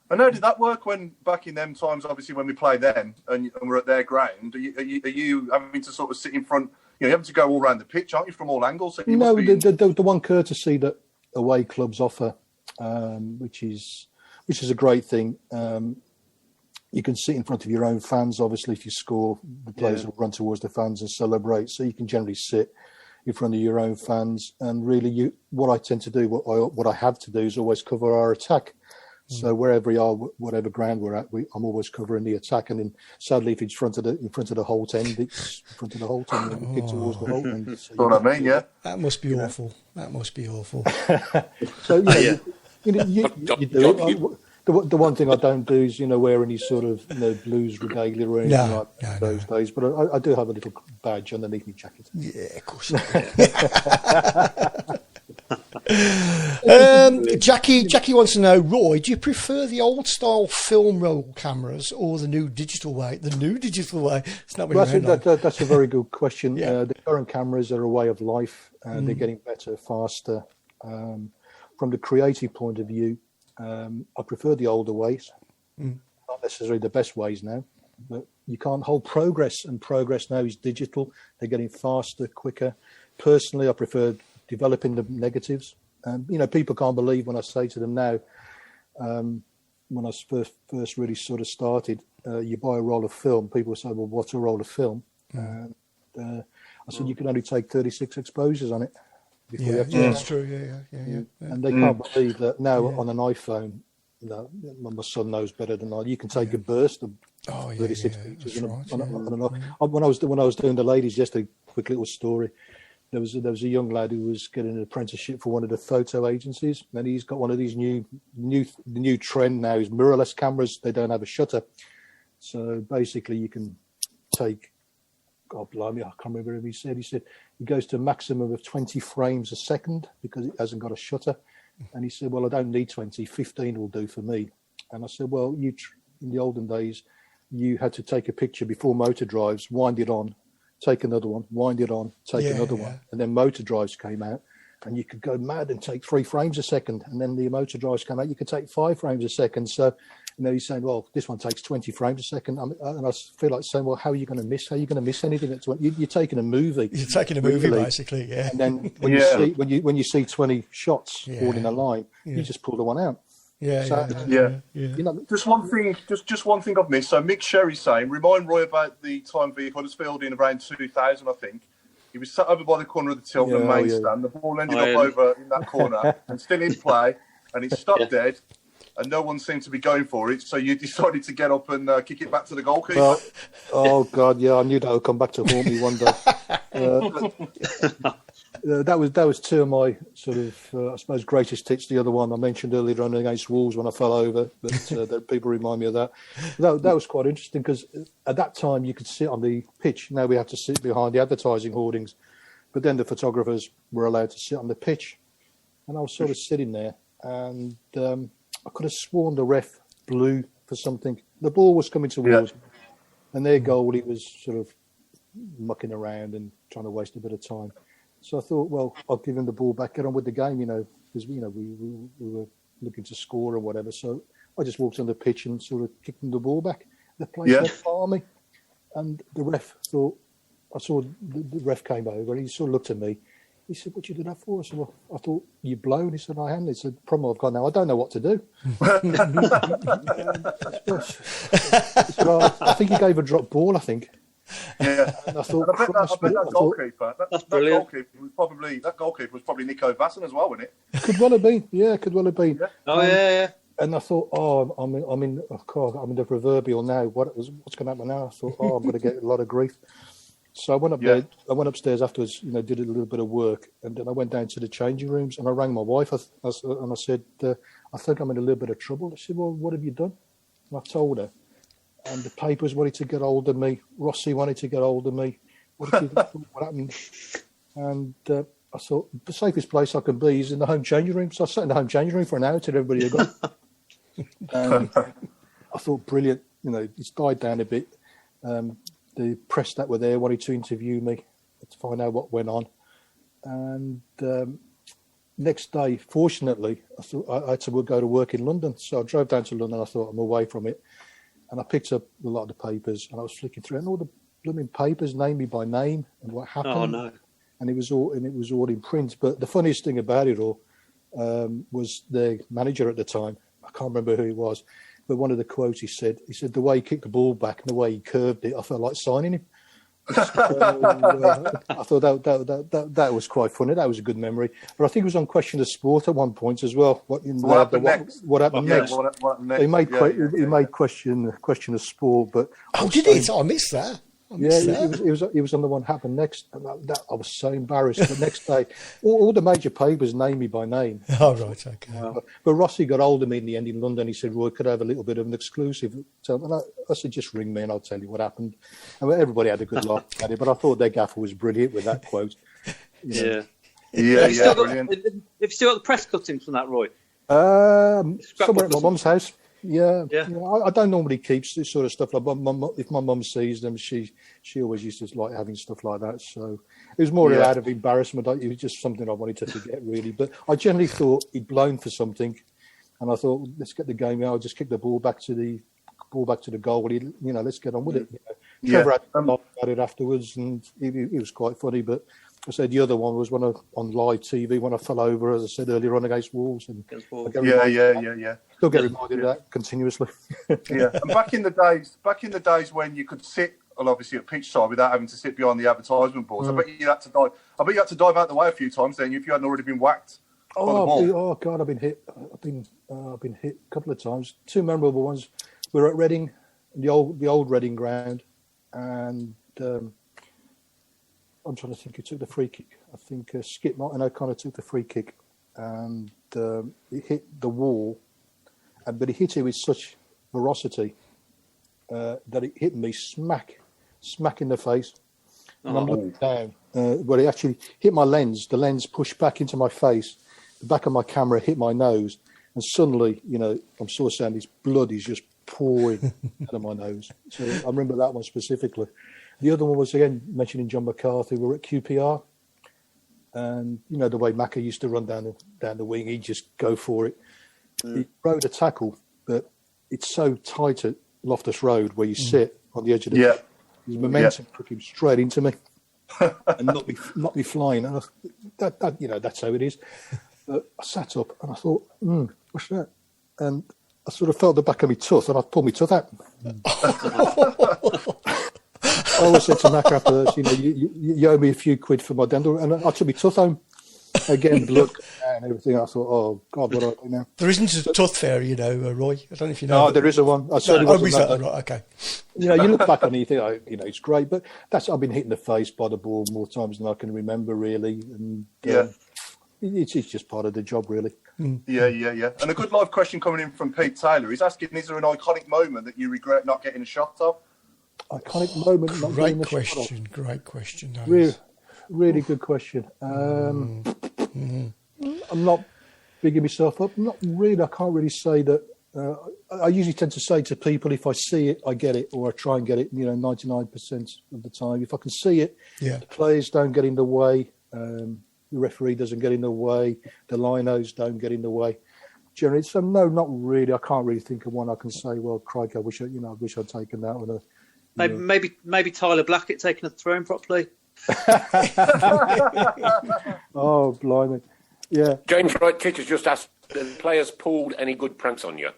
And how did that work when back in them times? Obviously, when we played them and we're at their ground, are you having to sort of sit in front? You have to go all around the pitch, aren't you, from all angles? So the one courtesy that away clubs offer, which is a great thing. You can sit in front of your own fans. Obviously, if you score, the players will run towards the fans and celebrate. So you can generally sit in front of your own fans. And really, what I tend to do, what I have to do, is always cover our attack. So wherever we are, whatever ground we're at, I'm always covering the attack. And then sadly, if it's in front of the Holt end, it's in front of the Holt end, and we kick towards the Holt end. So what I mean, that must be awful. That must be awful. So you do it. The one thing I don't do is, wear any sort of, blues regalia or anything those days. But I do have a little badge underneath my jacket. Yeah, of course. Jackie wants to know, Roy, do you prefer the old style film roll cameras or the new digital way? The new digital way. It's not really that's a very good question. The current cameras are a way of life. They're getting better, faster. From the creative point of view, I prefer the older ways. Not necessarily the best ways now, but you can't hold progress, and progress now is digital. They're getting faster, quicker. Personally, I prefer developing the negatives. People can't believe when I say to them now, when I first really sort of started, you buy a roll of film, people say, well, what's a roll of film? I said, you can only take 36 exposures on it. That's true. Yeah. And they can't believe that now on an iPhone, my son knows better than I. You can take a burst of 36 pictures. When I was doing the ladies yesterday, quick little story. There was a young lad who was getting an apprenticeship for one of the photo agencies, and he's got one of these the new trend now is mirrorless cameras. They don't have a shutter, so basically you can take. God blimey, I can't remember what he said. He said it goes to a maximum of 20 frames a second because it hasn't got a shutter. And he said, well, I don't need 20, 15 will do for me. And I said, well, in the olden days, you had to take a picture before motor drives, wind it on, take another one, wind it on, take another one. And then motor drives came out and you could go mad and take 3 frames a second. And then the motor drives came out, you could take 5 frames a second. So, he's saying, well, this one takes 20 frames a second. And I feel like saying, well, how are you going to miss? How are you going to miss anything? You're taking a movie. You're taking a movie, basically, yeah. And then when you see 20 shots all in a line, you just pull the one out. Just one thing I've missed. So Mick Sherry's saying, remind Roy about the time v Huddersfield in around 2000, I think. He was sat over by the corner of the Tilton main stand. The ball ended up over in that corner and still in play, and it stopped dead. And no one seemed to be going for it, so you decided to get up and kick it back to the goalkeeper. Well, oh God, yeah, I knew that would come back to haunt me one day. That was 2 of my sort of, I suppose, greatest hits. The other one I mentioned earlier on against Wolves when I fell over, but people remind me of that. That was quite interesting because at that time you could sit on the pitch. Now we have to sit behind the advertising hoardings, but then the photographers were allowed to sit on the pitch, and I was sort of sitting there and. I could have sworn the ref blew for something. The ball was coming towards me, and their goalie was sort of mucking around and trying to waste a bit of time. So I thought, well, I'll give him the ball back, get on with the game, because we were looking to score or whatever. So I just walked on the pitch and sort of kicked him the ball back. The place went far me, and the ref thought. I saw the ref came over, and he sort of looked at me. He said, what you do that for? I said, well, I thought you'd blown. He said, I am. He said, the problem I've got now, I don't know what to do. I think he gave a drop ball, I think. Yeah. And I thought, I bet that goalkeeper, that goalkeeper was probably Nico Vasson as well, wasn't it? Could well have been. Yeah, could well have been. Yeah. Oh, yeah. And I thought, I'm in the proverbial now. What's going to happen now? I thought, I'm going to get a lot of grief. So I went up there. I went upstairs afterwards. Did a little bit of work, and then I went down to the changing rooms and I rang my wife. And I said, I think I'm in a little bit of trouble. She said, well, what have you done? And I told her, and the papers wanted to get hold of me. Rossi wanted to get hold of me. What happened? And I thought the safest place I can be is in the home changing room. So I sat in the home changing room for an hour till everybody had gone. I thought, brilliant. It's died down a bit. The press that were there wanted to interview me to find out what went on. And next day, fortunately, I thought I had to go to work in London. So I drove down to London. I thought I'm away from it. And I picked up a lot of the papers and I was flicking through, and all the blooming papers named me by name and what happened. Oh, no. And it was all in print. But the funniest thing about it all was the manager at the time. I can't remember who he was. But one of the quotes he said, the way he kicked the ball back and the way he curved it, I felt like signing him. So, I thought that was quite funny. That was a good memory. But I think it was on Question of Sport at one point as well. What happened next? He made Question of Sport, but did it? I missed that. He was on the one happened next. And I was so embarrassed. The next day, all the major papers named me by name. Oh, right, okay. But Rossi got hold of me in the end in London. He said, Roy, could I have a little bit of an exclusive? And I said, just ring me and I'll tell you what happened. And everybody had a good laugh at it, but I thought their gaffer was brilliant with that quote. Yeah. Brilliant. Have you still got the press cuttings from that, Roy? Somewhere at my mum's house. Yeah. I don't normally keep this sort of stuff. Like, if my mum sees them, she always used to like having stuff like that. So it was more out of embarrassment. It was just something I wanted to forget, really. But I generally thought he'd blown for something, and I thought, let's get the game out. I'll just kick the ball back to the goal. Let's get on with it. Trevor had a laugh about it afterwards, and it was quite funny. But I said the other one was when on live TV when I fell over, as I said earlier on, against Wolves. And Still get reminded of that continuously. And back in the days when you could sit, well, obviously at pitch side without having to sit behind the advertisement boards. I bet you had to dive. I bet you had to dive out the way a few times then if you hadn't already been whacked. By the ball. Oh God, I've been hit. I've been hit a couple of times. Two memorable ones. We were at Reading, the old Reading ground, and I'm trying to think who took the free kick. I think Skip Martin O'Connor took the free kick, and it hit the wall, but it hit it with such ferocity that it hit me smack in the face. And I'm looking down, but it actually hit my lens. The lens pushed back into my face. The back of my camera hit my nose, and suddenly, I'm sort of saying this blood is just pouring out of my nose. So I remember that one specifically. The other one was, again, mentioning John McCarthy. We were at QPR, and the way Macca used to run down the wing, he'd just go for it. He rode a tackle, but it's so tight at Loftus Road where you sit on the edge of the pitch. His momentum took him straight into me and not me flying. And that's how it is. But I sat up and I thought, what's that? And I sort of felt the back of my tooth, and I pulled my tooth out. I always said to Mac after this, you owe me a few quid for my dental, and I took my tooth home. Again, blood and everything. I thought, oh God, what do I do now? There isn't a tooth fairy, Roy. I don't know if you know. No, there is a one. I certainly wasn't. Right, okay. You look back on it, you think, it's great, but I've been hit in the face by the ball more times than I can remember, really, and it's just part of the job, really. Yeah. And a good live question coming in from Pete Taylor. He's asking, is there an iconic moment that you regret not getting a shot of? Iconic moment. Great question. Really good question. I'm not bigging myself up. Not really. I can't really say that. I usually tend to say to people, if I see it, I get it, or I try and get it. 99% of the time. If I can see it, the players don't get in the way. The referee doesn't get in the way. The linos don't get in the way. Generally, so no, not really. I can't really think of one I can say. Well, crikey, I wish I'd taken that one. Maybe Tyler Blackett taking a throw in properly. Oh, blimey. Yeah. James Wright Titch just asked, have the players pulled any good pranks on you?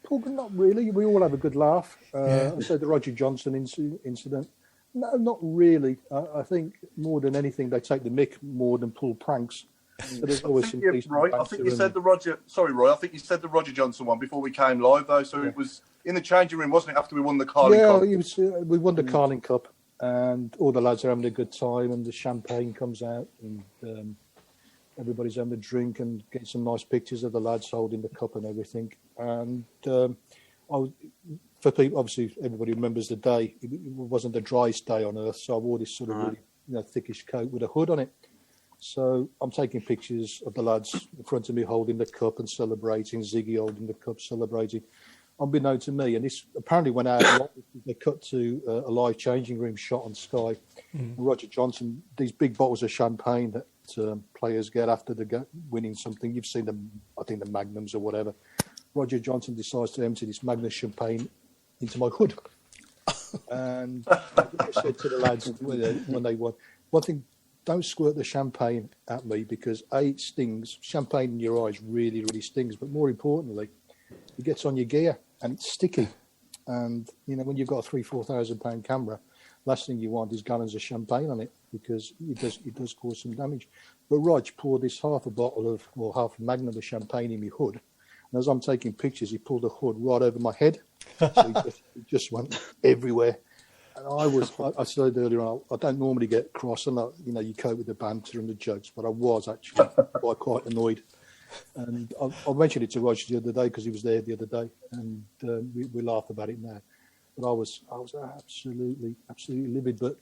Pulled, not really. We all have a good laugh. I said the Roger Johnson incident. No, not really. I think more than anything, they take the mick more than pull pranks. So there's always some decent right. I think you said the Roger. Sorry, Roy. I think you said the Roger Johnson one before we came live, though. So it was in the changing room, wasn't it? After we won the Carling Cup. Yeah, we won the Carling Cup, and all the lads are having a good time, and the champagne comes out, and everybody's having a drink and getting some nice pictures of the lads holding the cup and everything. And for people, obviously, everybody remembers the day. It wasn't the driest day on earth, so I wore this sort of really, thickish coat with a hood on it. So I'm taking pictures of the lads in front of me holding the cup and celebrating, Ziggy holding the cup, celebrating. Unbeknown to me, and this apparently went out. They cut to a live changing room shot on Sky. Roger Johnson, these big bottles of champagne that players get after the winning something. You've seen them, I think the Magnums or whatever. Roger Johnson decides to empty this Magnum champagne into my hood. And I said to the lads when they won, one thing, don't squirt the champagne at me because it stings. Champagne in your eyes really, really stings. But more importantly, it gets on your gear and it's sticky. And, when you've got a £3,000-4,000 camera, last thing you want is gallons of champagne on it because it does cause some damage. But Rog poured this half a magnum of champagne in my hood. And as I'm taking pictures, he pulled the hood right over my head. So it just went everywhere. I said earlier on, I don't normally get cross, and you cope with the banter and the jokes, but I was actually quite annoyed. And I mentioned it to Roger the other day because he was there the other day, and we laugh about it now. But I was absolutely livid. But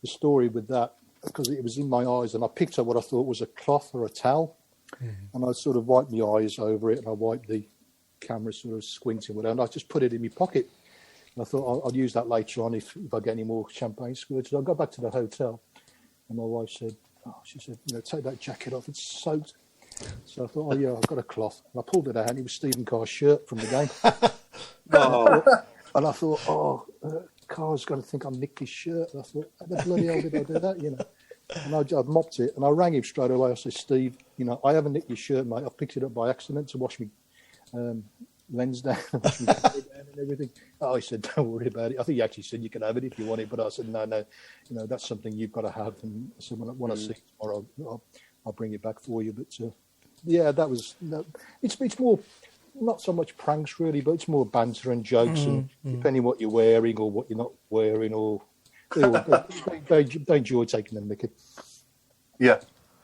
the story with that, because it was in my eyes, and I picked up what I thought was a cloth or a towel, and I sort of wiped my eyes over it, and I wiped the camera sort of squinting with it, and I just put it in my pocket. And I thought I'll use that later on if I get any more champagne squirts. So I got back to the hotel, and my wife said, take that jacket off, it's soaked. So I thought, I've got a cloth. And I pulled it out, and it was Stephen Carr's shirt from the game. And I thought, Carr's going to think I nicked his shirt. And I thought, how the bloody hell did I do that, And I mopped it, and I rang him straight away. I said, Steve, I haven't nicked your shirt, mate. I picked it up by accident to wash me lens down, wash me down and everything. Oh, he said, don't worry about it. I think he actually said you can have it if you want it, but I said, no, that's something you've got to have. And so when I see it tomorrow, I'll bring it back for you. But it's more, not so much pranks really, but it's more banter and jokes, and depending what you're wearing or what you're not wearing, or they enjoy taking them, Mickey. Yeah.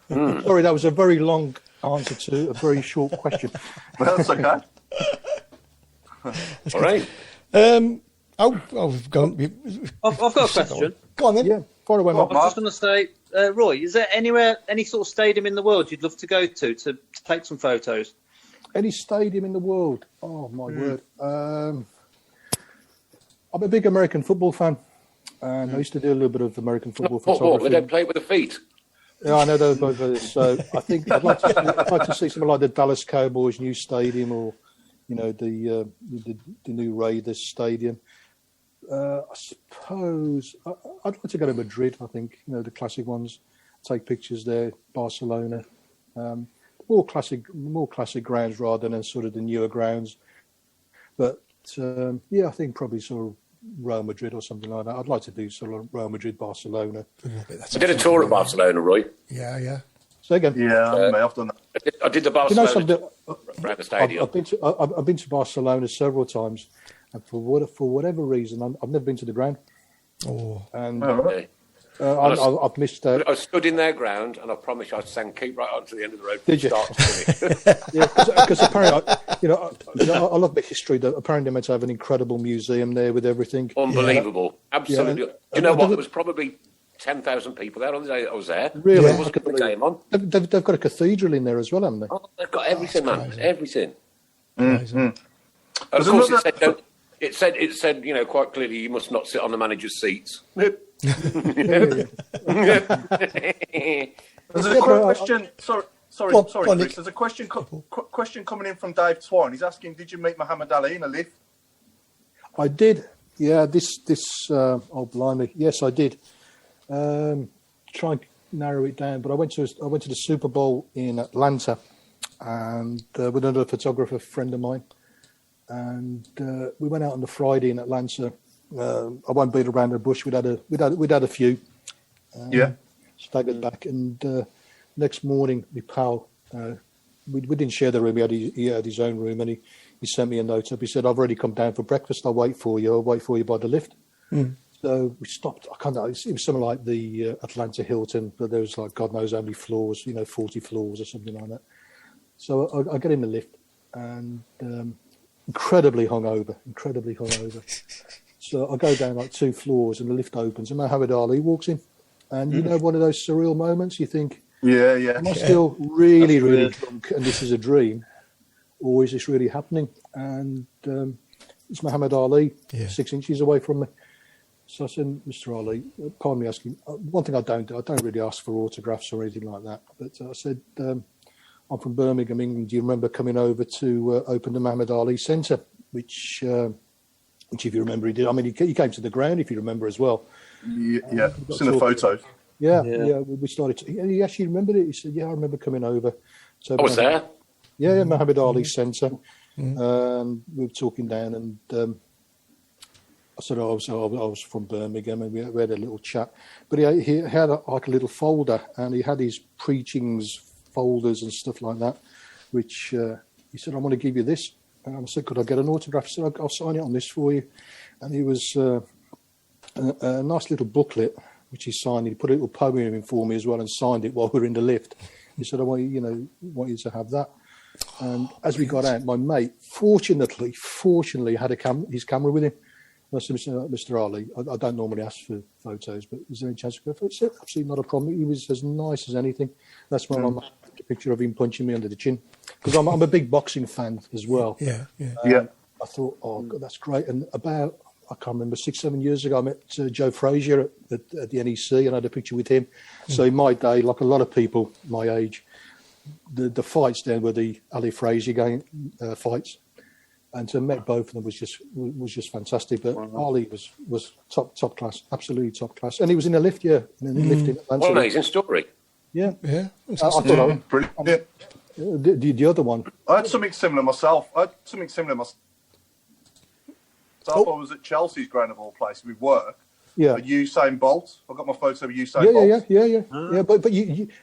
Sorry, that was a very long answer to a very short question. Well, that's okay. All right. I've got a question. Go on then. Yeah, far away, Mark. I was just going to say, Roy, is there any sort of stadium in the world you'd love to go to take some photos? Any stadium in the world? Oh, my word. I'm a big American football fan, and I used to do a little bit of American football photography. They don't play with the feet. Yeah, I know those both. So I think I'd like to see something like the Dallas Cowboys' new stadium, or the new Raiders stadium. I suppose I'd like to go to Madrid. I think the classic ones, take pictures there. Barcelona, more classic grounds rather than sort of the newer grounds. But I think probably sort of Real Madrid or something like that. I'd like to do sort of Real Madrid, Barcelona. I did a tour of Barcelona, Roy. Yeah. Say again. Yeah, I've done that. I did the Barcelona around the stadium. I've been to Barcelona several times, and for whatever reason, I've never been to the ground. Oh, and right. I've missed. I stood in their ground, and I promised I'd keep right on to the end of the road. Did you? Start to finish. Yeah, because apparently, I love the history. That apparently they're meant to have an incredible museum there with everything. Unbelievable, absolutely. Do you know what? There was probably 10,000 people there on the day I was there. Really? There wasn't a game on. They've got a cathedral in there as well, haven't they? Oh, they've got everything, man. Crazy. Everything. amazing. Of course, it said, quite clearly, you must not sit on the manager's seats. There's a question. Sorry, Chris. There's a question coming in from Dave Twine. He's asking, did you meet Muhammad Ali in a lift? I did. Yeah, blimey. Yes, I did. Try and narrow it down, but I went to the Super Bowl in Atlanta, and with another photographer friend of mine, and we went out on the Friday in Atlanta. I won't beat around the bush. We'd had a few. Staggered back, and next morning, my pal, we didn't share the room. He had his own room, and he sent me a note up. He said, "I've already come down for breakfast. I'll wait for you. I'll wait for you by the lift." Mm. So we stopped. I can't know. It was something like the Atlanta Hilton, but there was like God knows how many floors, 40 floors or something like that. So I get in the lift, and incredibly hungover. So I go down like 2 floors, and the lift opens, and Muhammad Ali walks in. And one of those surreal moments, you think, yeah. Am I still really drunk, and this is a dream, or is this really happening? And it's Muhammad Ali, 6 inches away from me. So I said, Mr. Ali, pardon me asking, one thing I don't really ask for autographs or anything like that. But I said, I'm from Birmingham, England. Do you remember coming over to open the Muhammad Ali Centre, which if you remember, he did. I mean, he came to the ground, if you remember as well. Yeah. It's in the photos. Yeah. We started to, he actually remembered it. He said, yeah, I remember coming over. So I was there. Yeah, Muhammad Ali Centre. We were talking down, and I said, I was from Birmingham, and we had a little chat. But he had like a little folder, and he had his preachings folders and stuff like that, which he said, I want to give you this. And I said, could I get an autograph? He said, I'll sign it on this for you. And he was a nice little booklet which he signed. He put a little poem in for me as well and signed it while we were in the lift. He said, "I want you to have that." And as we got out, my mate fortunately had his camera with him. I said, Mr. Ali, I don't normally ask for photos, but is there any chance to go for it? He said, absolutely not a problem. He was as nice as anything. That's when I made a picture of him punching me under the chin. Because I'm a big boxing fan as well. Yeah. I thought, oh, God, that's great. And about, I can't remember, 6-7 years ago, I met Joe Frazier at the NEC and I had a picture with him. So in my day, like a lot of people my age, the fights then were the Ali Frazier fights. And to met both of them was just fantastic. But Ali was top class, absolutely top class. And he was in a lift, in Atlanta. What an amazing story. Yeah. Yeah. I thought Brilliant. The other one. I had something similar myself. I was at Chelsea's ground of all places with work. Yeah. Usain Bolt. I got my photo of Usain Bolt. Yeah.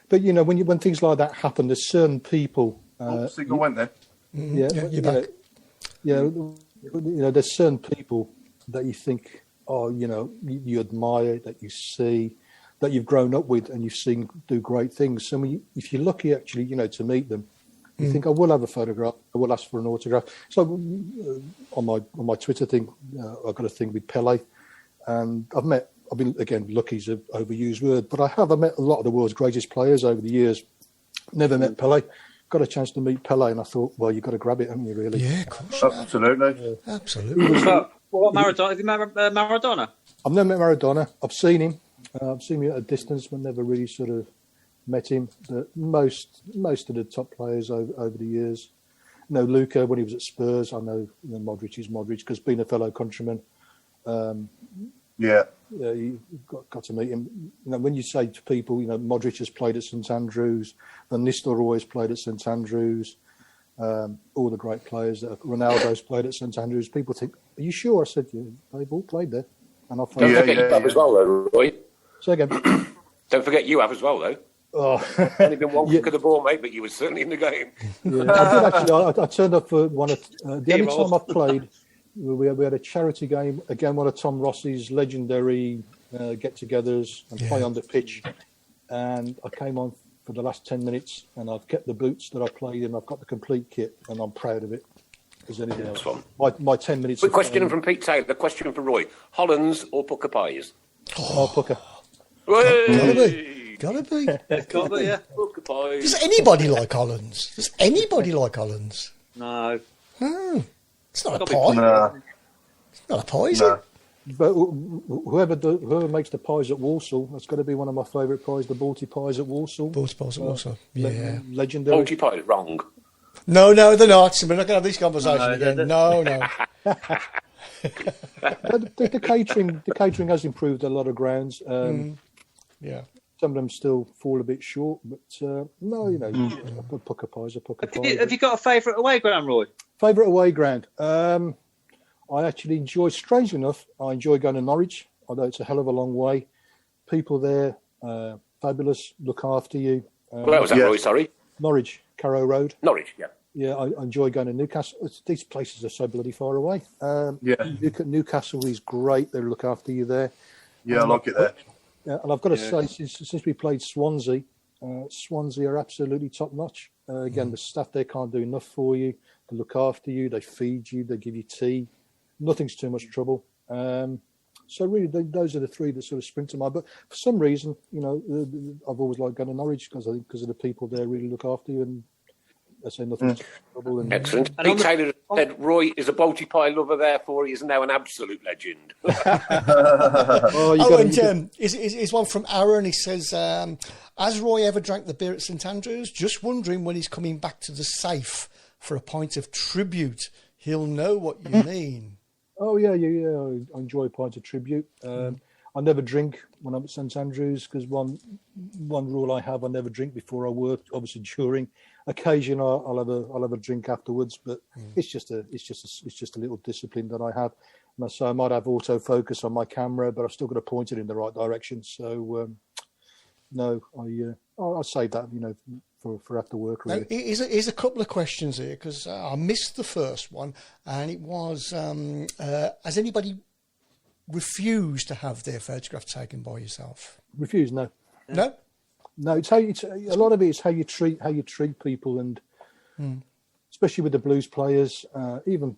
But you know when things like that happen, there's certain people. Signal went there. You're back. There's certain people that you think, you admire, that you see, that you've grown up with, and you've seen do great things. So if you're lucky, actually, to meet them, you think, I will have a photograph, I will ask for an autograph. So on my Twitter thing, I've got a thing with Pele, and I've been, again, lucky's an overused word, but I've met a lot of the world's greatest players over the years. Never met Pele. Got a chance to meet Pele, and I thought, well, you've got to grab it, haven't you, really? Yeah, of course. Absolutely. Absolutely. What Maradona? Have you met Maradona? I've never met Maradona. I've seen him. I've seen him at a distance, but never really sort of met him. But most of the top players over the years. Luka, when he was at Spurs, I know Modric is Modric, because being a fellow countryman, you got to meet him. When you say to people, Modric has played at St Andrews, Van Nistelrooy has played at St Andrews, all the great players, Ronaldo's played at St Andrews. People think, "Are you sure?" I said, "Yeah, they've all played there." And Don't forget you have as well, though, Roy. Say again. Don't forget you have as well, though. Oh. Only been one kick of the ball, mate, but you were certainly in the game. Yeah, I did actually. I turned up for one of the only time I've played. We had a charity game, again, one of Tom Rossi's legendary get-togethers, and play on the pitch. And I came on for the last 10 minutes, and I've kept the boots that I played in. I've got the complete kit, and I'm proud of it. Is anything else? My 10 minutes. Quick question from Pete Taylor. The question for Roy: Hollands or Pucker pies? Oh, Pucker. Gotta be. Yeah. Pucker pies. Does anybody like Hollands? No. No. It's not a pie. No. It's not a pie, is it? But whoever makes the pies at Walsall, that's got to be one of my favourite pies, the Balti pies at Walsall. Balti pies at Walsall, yeah. Legendary. Balti pie is wrong. No, they're not. We're not going to have this conversation again. No. The catering has improved a lot of grounds. Yeah. Some of them still fall a bit short, but a Pucker pie's a Pucker pie. Have you got a favourite away ground, Roy? Favourite away ground? I actually enjoy, strangely enough, I enjoy going to Norwich, although it's a hell of a long way. People there, fabulous, look after you. Where was that, Roy? Sorry? Norwich, Carrow Road. Norwich, yeah. Yeah, I enjoy going to Newcastle. These places are so bloody far away. Newcastle is great. They look after you there. Yeah, I like it there. And I've got to say, since we played Swansea, Swansea are absolutely top notch. Again, the staff there can't do enough for you. They look after you. They feed you. They give you tea. Nothing's too much trouble. So really, those are the three that sort of spring to mind. But for some reason, I've always liked going to Norwich because of the people there really look after you, and I say nothing's trouble. And, excellent. Pete Taylor said Roy is a Balti pie lover, therefore he is now an absolute legend. Here's one from Aaron. He says, has Roy ever drank the beer at St Andrews? Just wondering when he's coming back to the safe for a pint of tribute. He'll know what you mean. Oh, yeah. I enjoy a pint of tribute. I never drink when I'm at St Andrews because one rule I have, I never drink before I work. Obviously, during. Occasionally, I'll have a drink afterwards, but it's just a little discipline that I have. And so I might have autofocus on my camera, but I've still got to point it in the right direction. So I'll save that, for after work. Really. Now, here's a couple of questions here because I missed the first one, and it was: has anybody refuse to have their photograph taken by yourself? Refuse? No. No. No, it's how a lot of it is how you treat people, and especially with the Blues players. Even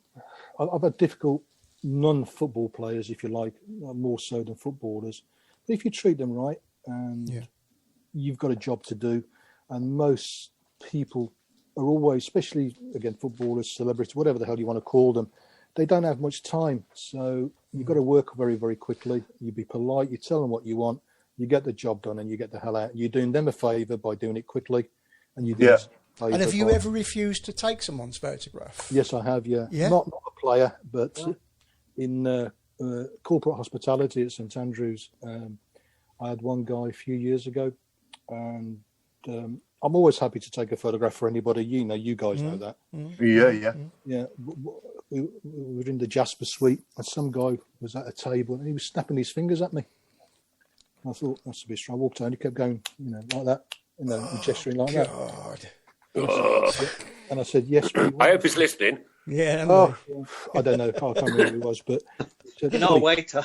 I've had difficult non-football players, if you like, more so than footballers. But if you treat them right, and you've got a job to do, and most people are always, especially again footballers, celebrities, whatever the hell you want to call them, they don't have much time. So you've got to work very, very quickly. You be polite. You tell them what you want. You get the job done, and you get the hell out. You're doing them a favour by doing it quickly, and you do. And have you ever refused to take someone's photograph? Yes, I have. Yeah, not a player, but in corporate hospitality at St Andrews, I had one guy a few years ago, and I'm always happy to take a photograph for anybody. You guys know that. Yeah. We were in the Jasper Suite, and some guy was at a table, and he was snapping his fingers at me. I thought, that's a bit strong. I walked over, he kept going, like that, gesturing like that. And I said, yes. I hope he's listening. Yeah. I don't know. I can't remember who he was, but... You're not a waiter.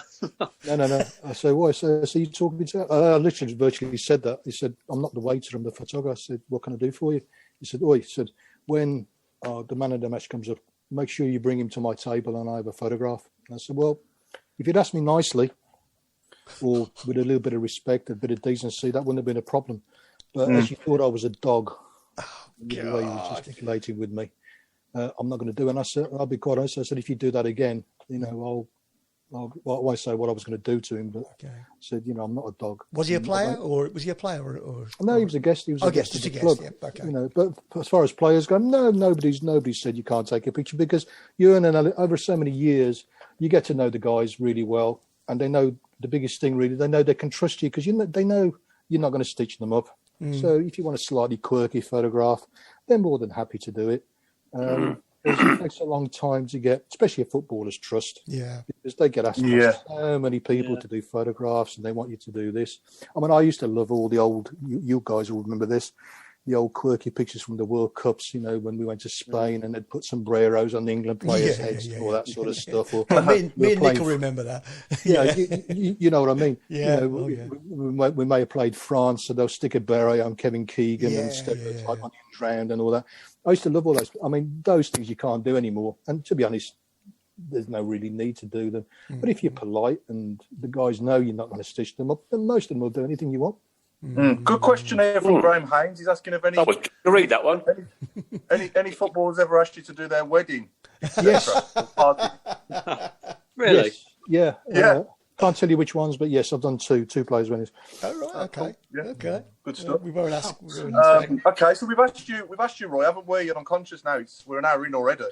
No. I said, why? So you talking to... I literally virtually said that. He said, I'm not the waiter, I'm the photographer. I said, what can I do for you? He said, when the man of the match comes up, make sure you bring him to my table and I have a photograph. And I said, well, if you'd asked me nicely, or with a little bit of respect, a bit of decency, that wouldn't have been a problem. But as you thought I was a dog, the way he was gesticulating with me, I'm not going to do it. And I said, I'll be quite honest. I said, if you do that again, I won't say what I was going to do to him, but I said, I'm not a dog. Was he a player, or was he a player, or? No, he was a guest. He was a guest at the club. Yeah, okay. But as far as players go, no, nobody said you can't take a picture, because over so many years, you get to know the guys really well, and they know the biggest thing really. They know they can trust you, because they know you're not going to stitch them up. So if you want a slightly quirky photograph, they're more than happy to do it. It takes a long time to get, especially a footballer's trust. Yeah. Because they get asked by so many people to do photographs, and they want you to do this. I mean, I used to love all the old, you guys will remember this, the old quirky pictures from the World Cups, when we went to Spain and they'd put sombreros on the England players' heads and all that sort of stuff. Or me and Nick will remember that. You know what I mean? We may have played France, so they'll stick a beret on Kevin Keegan and stereotype on the round and all that. I used to love all those. I mean, those things you can't do anymore. And to be honest, there's no really need to do them. But if you're polite and the guys know you're not going to stitch them up, then most of them will do anything you want. Good question here from Graham Haynes. He's asking if any... I was going to read that one. Any footballers ever asked you to do their wedding? Yes. Really? Yes. Yeah. Can't tell you which ones, but yes, I've done two players' weddings. Oh, right. Okay. Cool. Okay. Good stuff. We won't ask. Okay, so we've asked you, Roy, haven't we? You're unconscious now. We're an hour in already.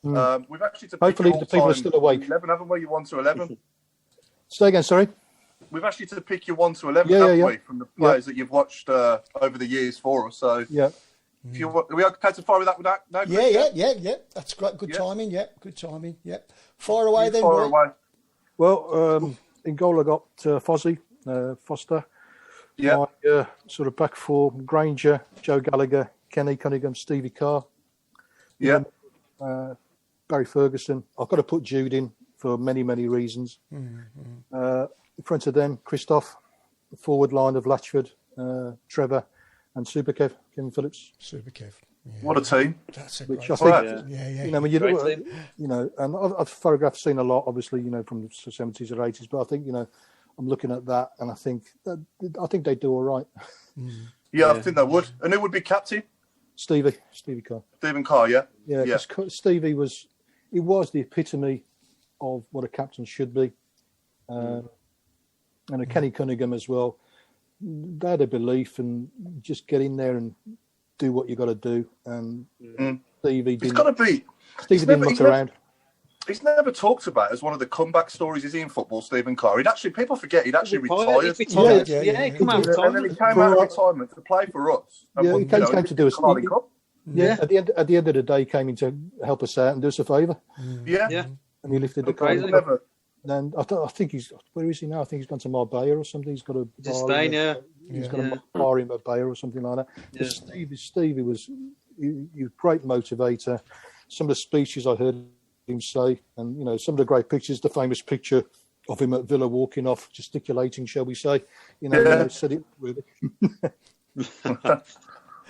We've actually to pick hopefully the people are still awake. 11, haven't we? You 1 to 11. Say again, sorry. We've asked you to pick your 1 to 11, haven't we? From the players that you've watched over the years for us. So if you are we okay to fire with that? No, yeah. That's great. Good timing. Yeah, good timing. Yeah. Fire away then. Fire away. Well, in goal I got Foster. Yeah. My sort of back four: Granger, Joe Gallagher, Kenny Cunningham, Stevie Carr. Yeah. Barry Ferguson. I've got to put Jude in for many, many reasons. In front of them, Christoph, the forward line of Latchford, Trevor, and Super Kev, Kevin Phillips. Super Kev. Yeah. What a team! That's a which great I think, team. And I've photographed, seen a lot, obviously, from the 70s or 80s, but I think, I'm looking at that, and I think they do all right. I think they would. And who would be captain? Stevie Carr. Stephen Carr, yeah. Yeah. Stevie was the epitome of what a captain should be. And a Kenny Cunningham as well. They had a belief and just get in there and do what you got to do. And Stevie didn't. It's got to be. Stevie didn't look around. He's never talked about as one of the comeback stories, is he, in football, Stephen Carr? People forget he'd actually retired. He retired. He came out of retirement. And then he came out of retirement to play for us. He came to do us. Yeah. At the end of the day, he came in to help us out and do us a favour. Yeah. And he lifted the car. And I think where is he now? I think he's gone to Marbella or something. He's got a bar. He's got a bar in Marbella or something like that. Yeah. Stevie was a great motivator. Some of the speeches I heard him say, and some of the great pictures. The famous picture of him at Villa walking off, gesticulating, shall we say? Said it really.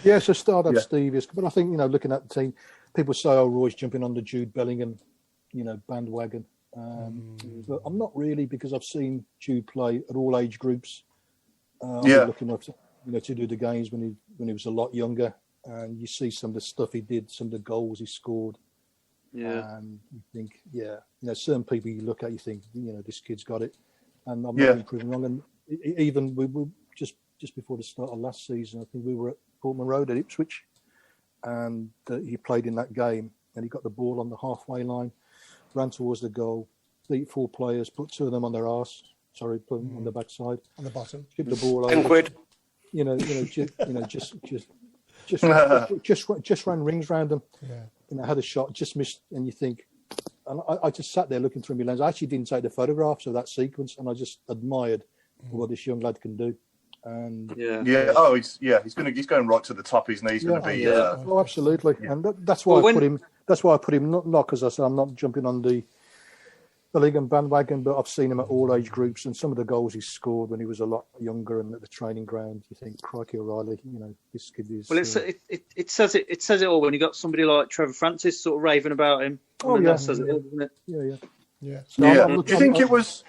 Yeah, so start up Steve. But I think, looking at the team, people say, Roy's jumping on the Jude Bellingham, bandwagon. But I'm not really, because I've seen Jude play at all age groups. I'm looking up, to do the games when he was a lot younger, and you see some of the stuff he did, some of the goals he scored. Yeah, and you think, certain people you look at, you think, this kid's got it, and I'm not being proven wrong. And even we were just before the start of last season, I think we were at Portman Road at Ipswich, and he played in that game, and he got the ball on the halfway line, ran towards the goal, beat 4 players, put 2 of them on their arse. Sorry, put them on the backside, on the bottom, chipped the ball over. 10 quid. Just ran rings round them. Yeah. Had a shot, just missed, and you think. And I just sat there looking through my lens. I actually didn't take the photographs of that sequence, and I just admired what this young lad can do. And he's going right to the top, isn't he? He's going to be. Oh, absolutely, and that's why I put him. That's why I put him not because I said I'm not jumping on the Bellingham bandwagon, but I've seen him at all age groups, and some of the goals he scored when he was a lot younger and at the training ground. You think, crikey, O'Reilly, this kid is. Well, it says it all when you got somebody like Trevor Francis sort of raving about him. That says it all, doesn't it? Yeah. So do you think it was,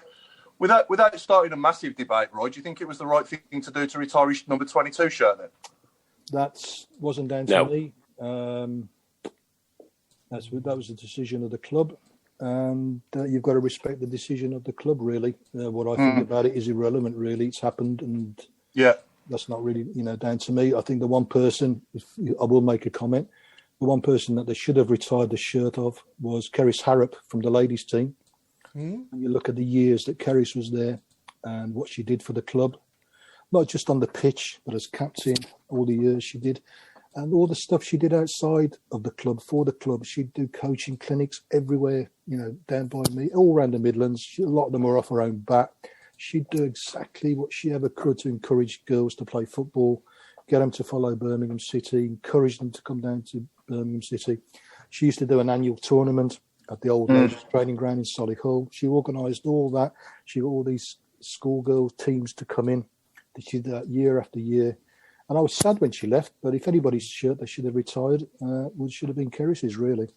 without starting a massive debate, Roy? Do you think it was the right thing to do to retire his number 22 shirt then? That wasn't down to me. That was a decision of the club. And you've got to respect the decision of the club, really. What I think about it is irrelevant, really. It's happened, and that's not really, down to me. I think the one person, I will make a comment, the one person that they should have retired the shirt of was Keris Harrop from the ladies' team. And you look at the years that Keris was there and what she did for the club, not just on the pitch, but as captain, all the years she did. And all the stuff she did outside of the club, for the club. She'd do coaching clinics everywhere, down by me, all around the Midlands. A lot of them were off her own bat. She'd do exactly what she ever could to encourage girls to play football, get them to follow Birmingham City, encourage them to come down to Birmingham City. She used to do an annual tournament at the old ladies' training ground in Solihull. She organised all that. She got all these schoolgirl teams to come in. She did that year after year. And I was sad when she left, but if anybody's shirt they should have retired, should have been Keris's, really.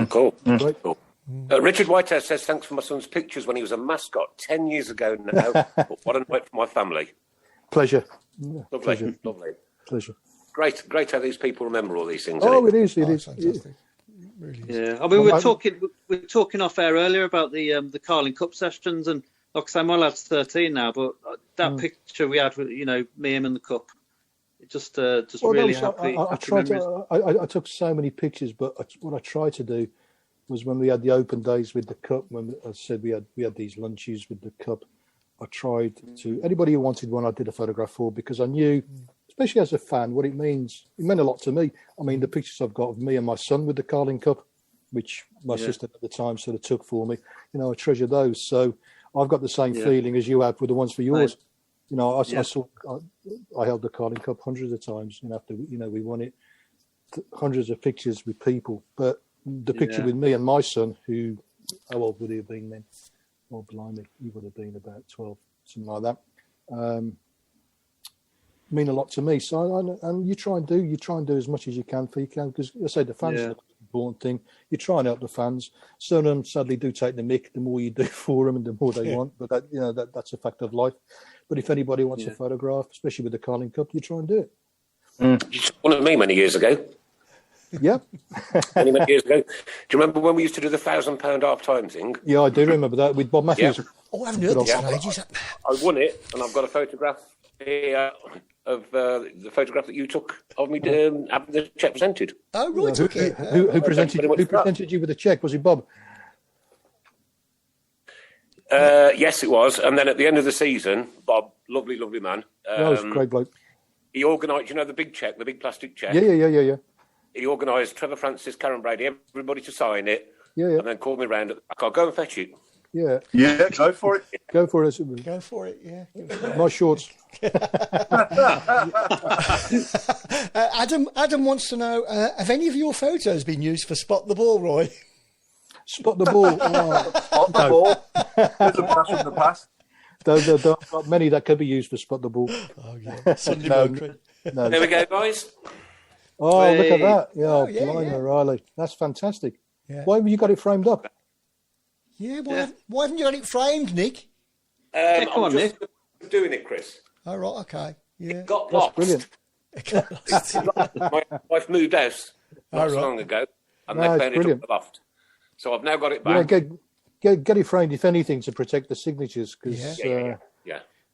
Cool. Cool. Richard Whitehouse says, thanks for my son's pictures when he was a mascot 10 years ago now. But what a night for my family. Pleasure. Lovely. Pleasure. Great how these people remember all these things. It is. Fantastic. Really is. Yeah, I mean, we were talking off air earlier about the Carling Cup sessions, and like I say, my lad's 13 now, but that picture we had with me, him, and the cup. Just really happy. I took so many pictures, but what I tried to do was when we had the open days with the cup, when I said we had these lunches with the cup, I tried to, anybody who wanted one, I did a photograph for, because I knew, especially as a fan, what it means. It meant a lot to me. I mean, the pictures I've got of me and my son with the Carling Cup, which my sister at the time sort of took for me, I treasure those. So I've got the same feeling as you have with the ones for yours. I held the Carling Cup hundreds of times, after we won it, hundreds of pictures with people. But the picture with me and my son, who, how old would he have been then? Oh, blimey, he would have been about 12, something like that. Mean a lot to me. So, and you try and do as much as you can for you can, because I say the fans are the important thing. You try and help the fans. Some of them sadly do take the mick. The more you do for them, and the more they want. But that's a fact of life. But if anybody wants a photograph, especially with the Carling Cup, you try and do it. You took one of me many years ago. Yeah. many years ago. Do you remember when we used to do the £1,000 half-time thing? Yeah, I do remember that with Bob Matthews. Yeah. Oh, I haven't heard this in ages. I won it, and I've got a photograph here of the photograph that you took of me having the cheque presented. Oh, right. Who presented you with the cheque? Was it Bob? Yes, it was. And then at the end of the season, Bob, lovely man. That was a great bloke. He organised, the big cheque, the big plastic cheque. Yeah. He organised Trevor Francis, Karen Brady, everybody to sign it. Yeah. And then called me round. I'll go and fetch it. Yeah. Yeah, go for it. Go for it, yeah. My shorts. Adam wants to know, have any of your photos been used for Spot the Ball, Roy? Spot the ball. Oh, Spot the ball. There's a blast from the past. There are many that could be used for spot the ball. Oh, yeah. Sunday Mercury. No. There we go, guys. Oh, look at Hey. that. Yeah, Oh, yeah, blimey, yeah. Riley. That's fantastic. Yeah. Why have you got it framed up? Yeah, why haven't you got it framed, Nick? come I'm on, just doing it, Chris. Oh, right, okay. Yeah. Got That's lost. brilliant. My wife moved house not so right. long ago, and No, they it's found it brilliant. up the loft. So I've now got it Yeah, back. get it framed, if anything, to protect the signatures. Because, Yeah.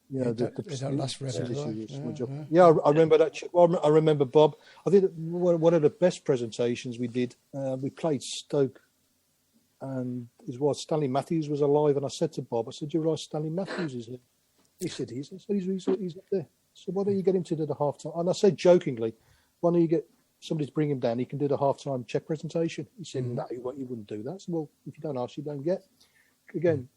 you know, They don't last forever, do they? Yeah, I remember that. Well, I remember Bob. I think that one of the best presentations we did, we played Stoke, and his wife Stanley Matthews was alive. And I said to Bob, I said, "Do you realise Stanley Matthews is here?" He said, "He's." I said, "He's up there." So why don't you get him to do the half time? And I said jokingly, "Why don't you get somebody to bring him down? He can do the half time Czech presentation." He said, "No, you wouldn't do that." I said, "Well, if you don't ask, you don't get." Again,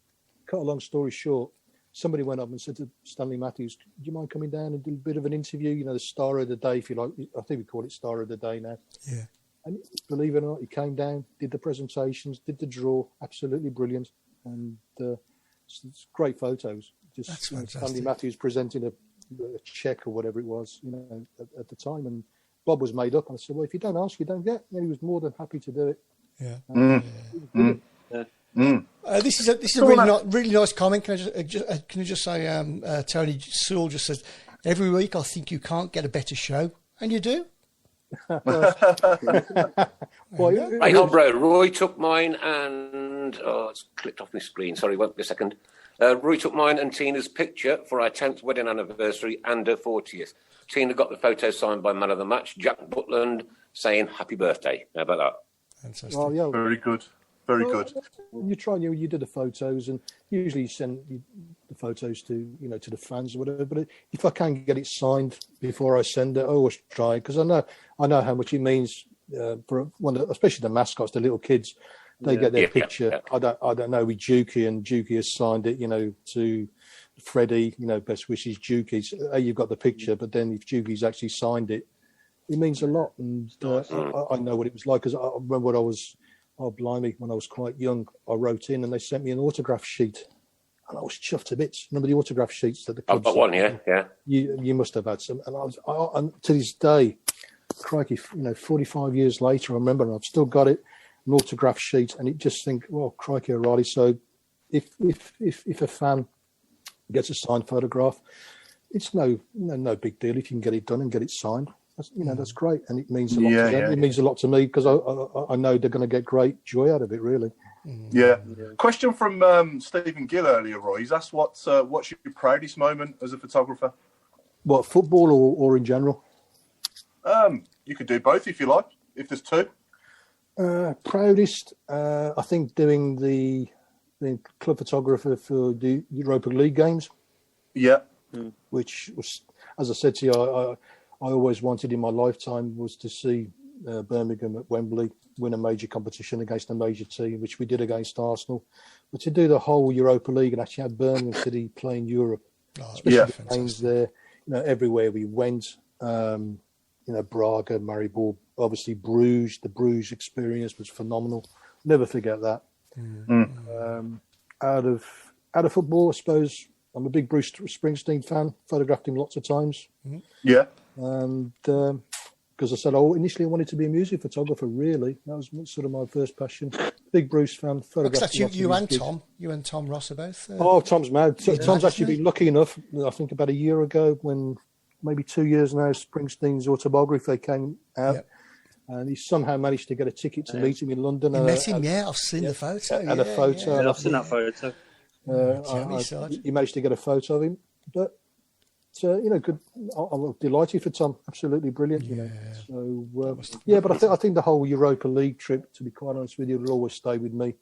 cut a long story short, somebody went up and said to Stanley Matthews, "Do you mind coming down and do a bit of an interview? You know, the star of the day, if you like. I think we call it star of the day now." Yeah. And believe it or not, he came down, did the presentations, did the draw, absolutely brilliant, and it's great photos. Just That's Stanley fantastic. Matthews presenting a check or whatever it was, you know, at the time, and Bob was made up. And I said, "Well, if you don't ask, you don't get." And he was more than happy to do it. Yeah. This is a really nice comment. Can I just say, Tony Sewell just says, every week I think you can't get a better show, and you do. Well, Hey, Hobro, Roy took mine and... Oh, it's clicked off my screen. Sorry, won't be a second. Roy took mine and Tina's picture for our 10th wedding anniversary and her 40th. Tina got the photo signed by man of the match, Jack Butland, saying happy birthday. How about that? Fantastic. well, yeah, Very good. Very good. You try and you do the photos, and usually you send the photos to to the fans or whatever. But if I can get it signed before I send it, I always try, because I know how much it means for especially the mascots, the little kids. They get their picture. Yeah. I don't know with Juki, and Juki has signed it, to Freddie. Best wishes, Juki. So, you've got the picture, but then if Juki's actually signed it, it means a lot. And I know what it was like, because I remember when I was. Oh, blimey, when I was quite young, I wrote in and they sent me an autograph sheet. And I was chuffed to bits. Remember the autograph sheets that the clubs... I've got one, yeah. You must have had some. And to this day, crikey, 45 years later, I remember, and I've still got it, an autograph sheet, and it just think, well, crikey, O'Reilly. So if a fan gets a signed photograph, it's no big deal if you can get it done and get it signed. That's great, and it means a lot to them. It means a lot to me, because I know they're going to get great joy out of it, really. Yeah. Question from Stephen Gill earlier, Roy. He's asked what's your proudest moment as a photographer? What, football or in general? You could do both if you like, if there's two. Proudest, I think, doing the club photographer for the Europa League games. Yeah. Which was, as I said to you, I always wanted in my lifetime was to see Birmingham at Wembley win a major competition against a major team, which we did against Arsenal. But to do the whole Europa League and actually have Birmingham City playing Europe, especially the games there, everywhere we went, Braga, Maribor, obviously Bruges. The Bruges experience was phenomenal. Never forget that. Out of football, I suppose I'm a big Bruce Springsteen fan. Photographed him lots of times. Yeah. And because I said, initially I wanted to be a music photographer, really. That was sort of my first passion. Big Bruce fan. That's you and Tom. You and Tom Ross are both. Tom's mad. Tom's actually been lucky enough, I think about a year ago, when maybe 2 years now, Springsteen's autobiography came out. Yep. And he somehow managed to get a ticket to meet him in London. You met him, I've seen the photo. And a photo. Yeah, I've seen that photo. He managed to get a photo of him. But good. I'm delighted for Tom. Absolutely brilliant. So but I think the whole Europa League trip, to be quite honest with you, will always stay with me.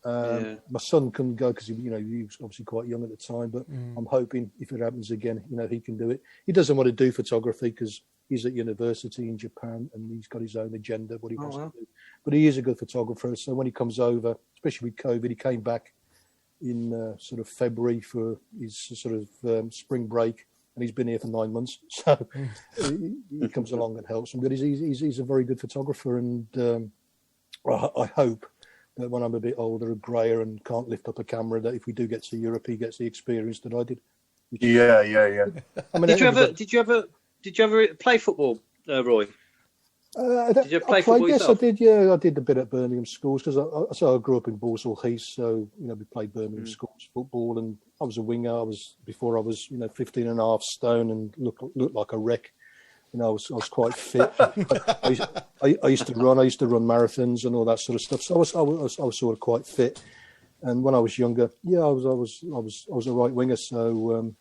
My son couldn't go because he was obviously quite young at the time. But I'm hoping if it happens again, he can do it. He doesn't want to do photography because he's at university in Japan and he's got his own agenda, what he wants to do. But he is a good photographer. So when he comes over, especially with COVID, he came back in sort of February for his sort of spring break. And he's been here for 9 months, so he comes along and helps him. But he's a very good photographer, and I hope that when I'm a bit older and greyer and can't lift up a camera, that if we do get to Europe, he gets the experience that I did. Yeah. I mean, Did you ever play football, Roy? Did you play football yes, yourself? I did. Yeah, I did a bit at Birmingham schools because I grew up in Borsall Heath, so we played Birmingham schools football, and I was a winger. Before I was 15 and a half stone and looked like a wreck. I was quite fit. I used to run. I used to run marathons and all that sort of stuff. So I was sort of quite fit. And when I was younger, I was a right winger. So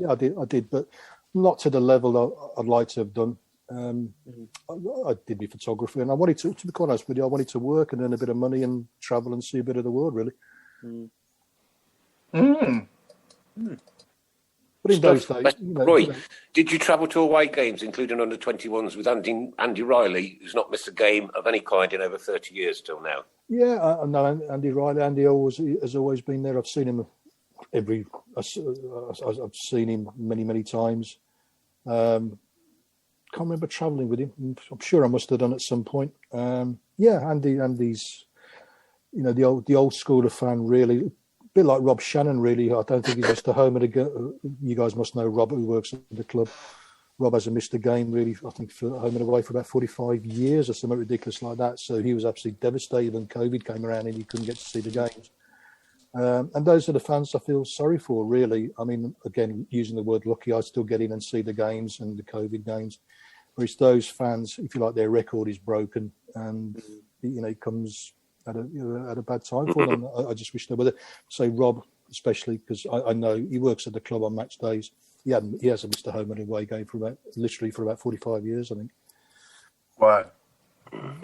I did, but not to the level I'd like to have done. I did my photography, and I wanted to be quite honest with you, I wanted to work and earn a bit of money and travel and see a bit of the world, really. But in those days, Roy, did you travel to away games, including under 21s, with Andy Riley, who's not missed a game of any kind in over 30 years till now? Yeah, I know Andy Riley. Andy has always been there. I've seen him I've seen him many times. Can't remember travelling with him. I'm sure I must have done at some point. Andy's, the old school of fan, really. A bit like Rob Shannon, really. I don't think he's missed a home at you guys must know Rob, who works at the club. Rob hasn't missed a game, really, I think, for home and away for about 45 years or something ridiculous like that. So he was absolutely devastated when COVID came around and he couldn't get to see the games. And those are the fans I feel sorry for, really. I mean, again, using the word lucky, I still get in and see the games and the COVID games. Whereas those fans, if you like, their record is broken and, it comes at a bad time for them. I just wish they were there. Say Rob, especially, because I know he works at the club on match days. He hasn't missed a home and away game for about 45 years, I think. Wow.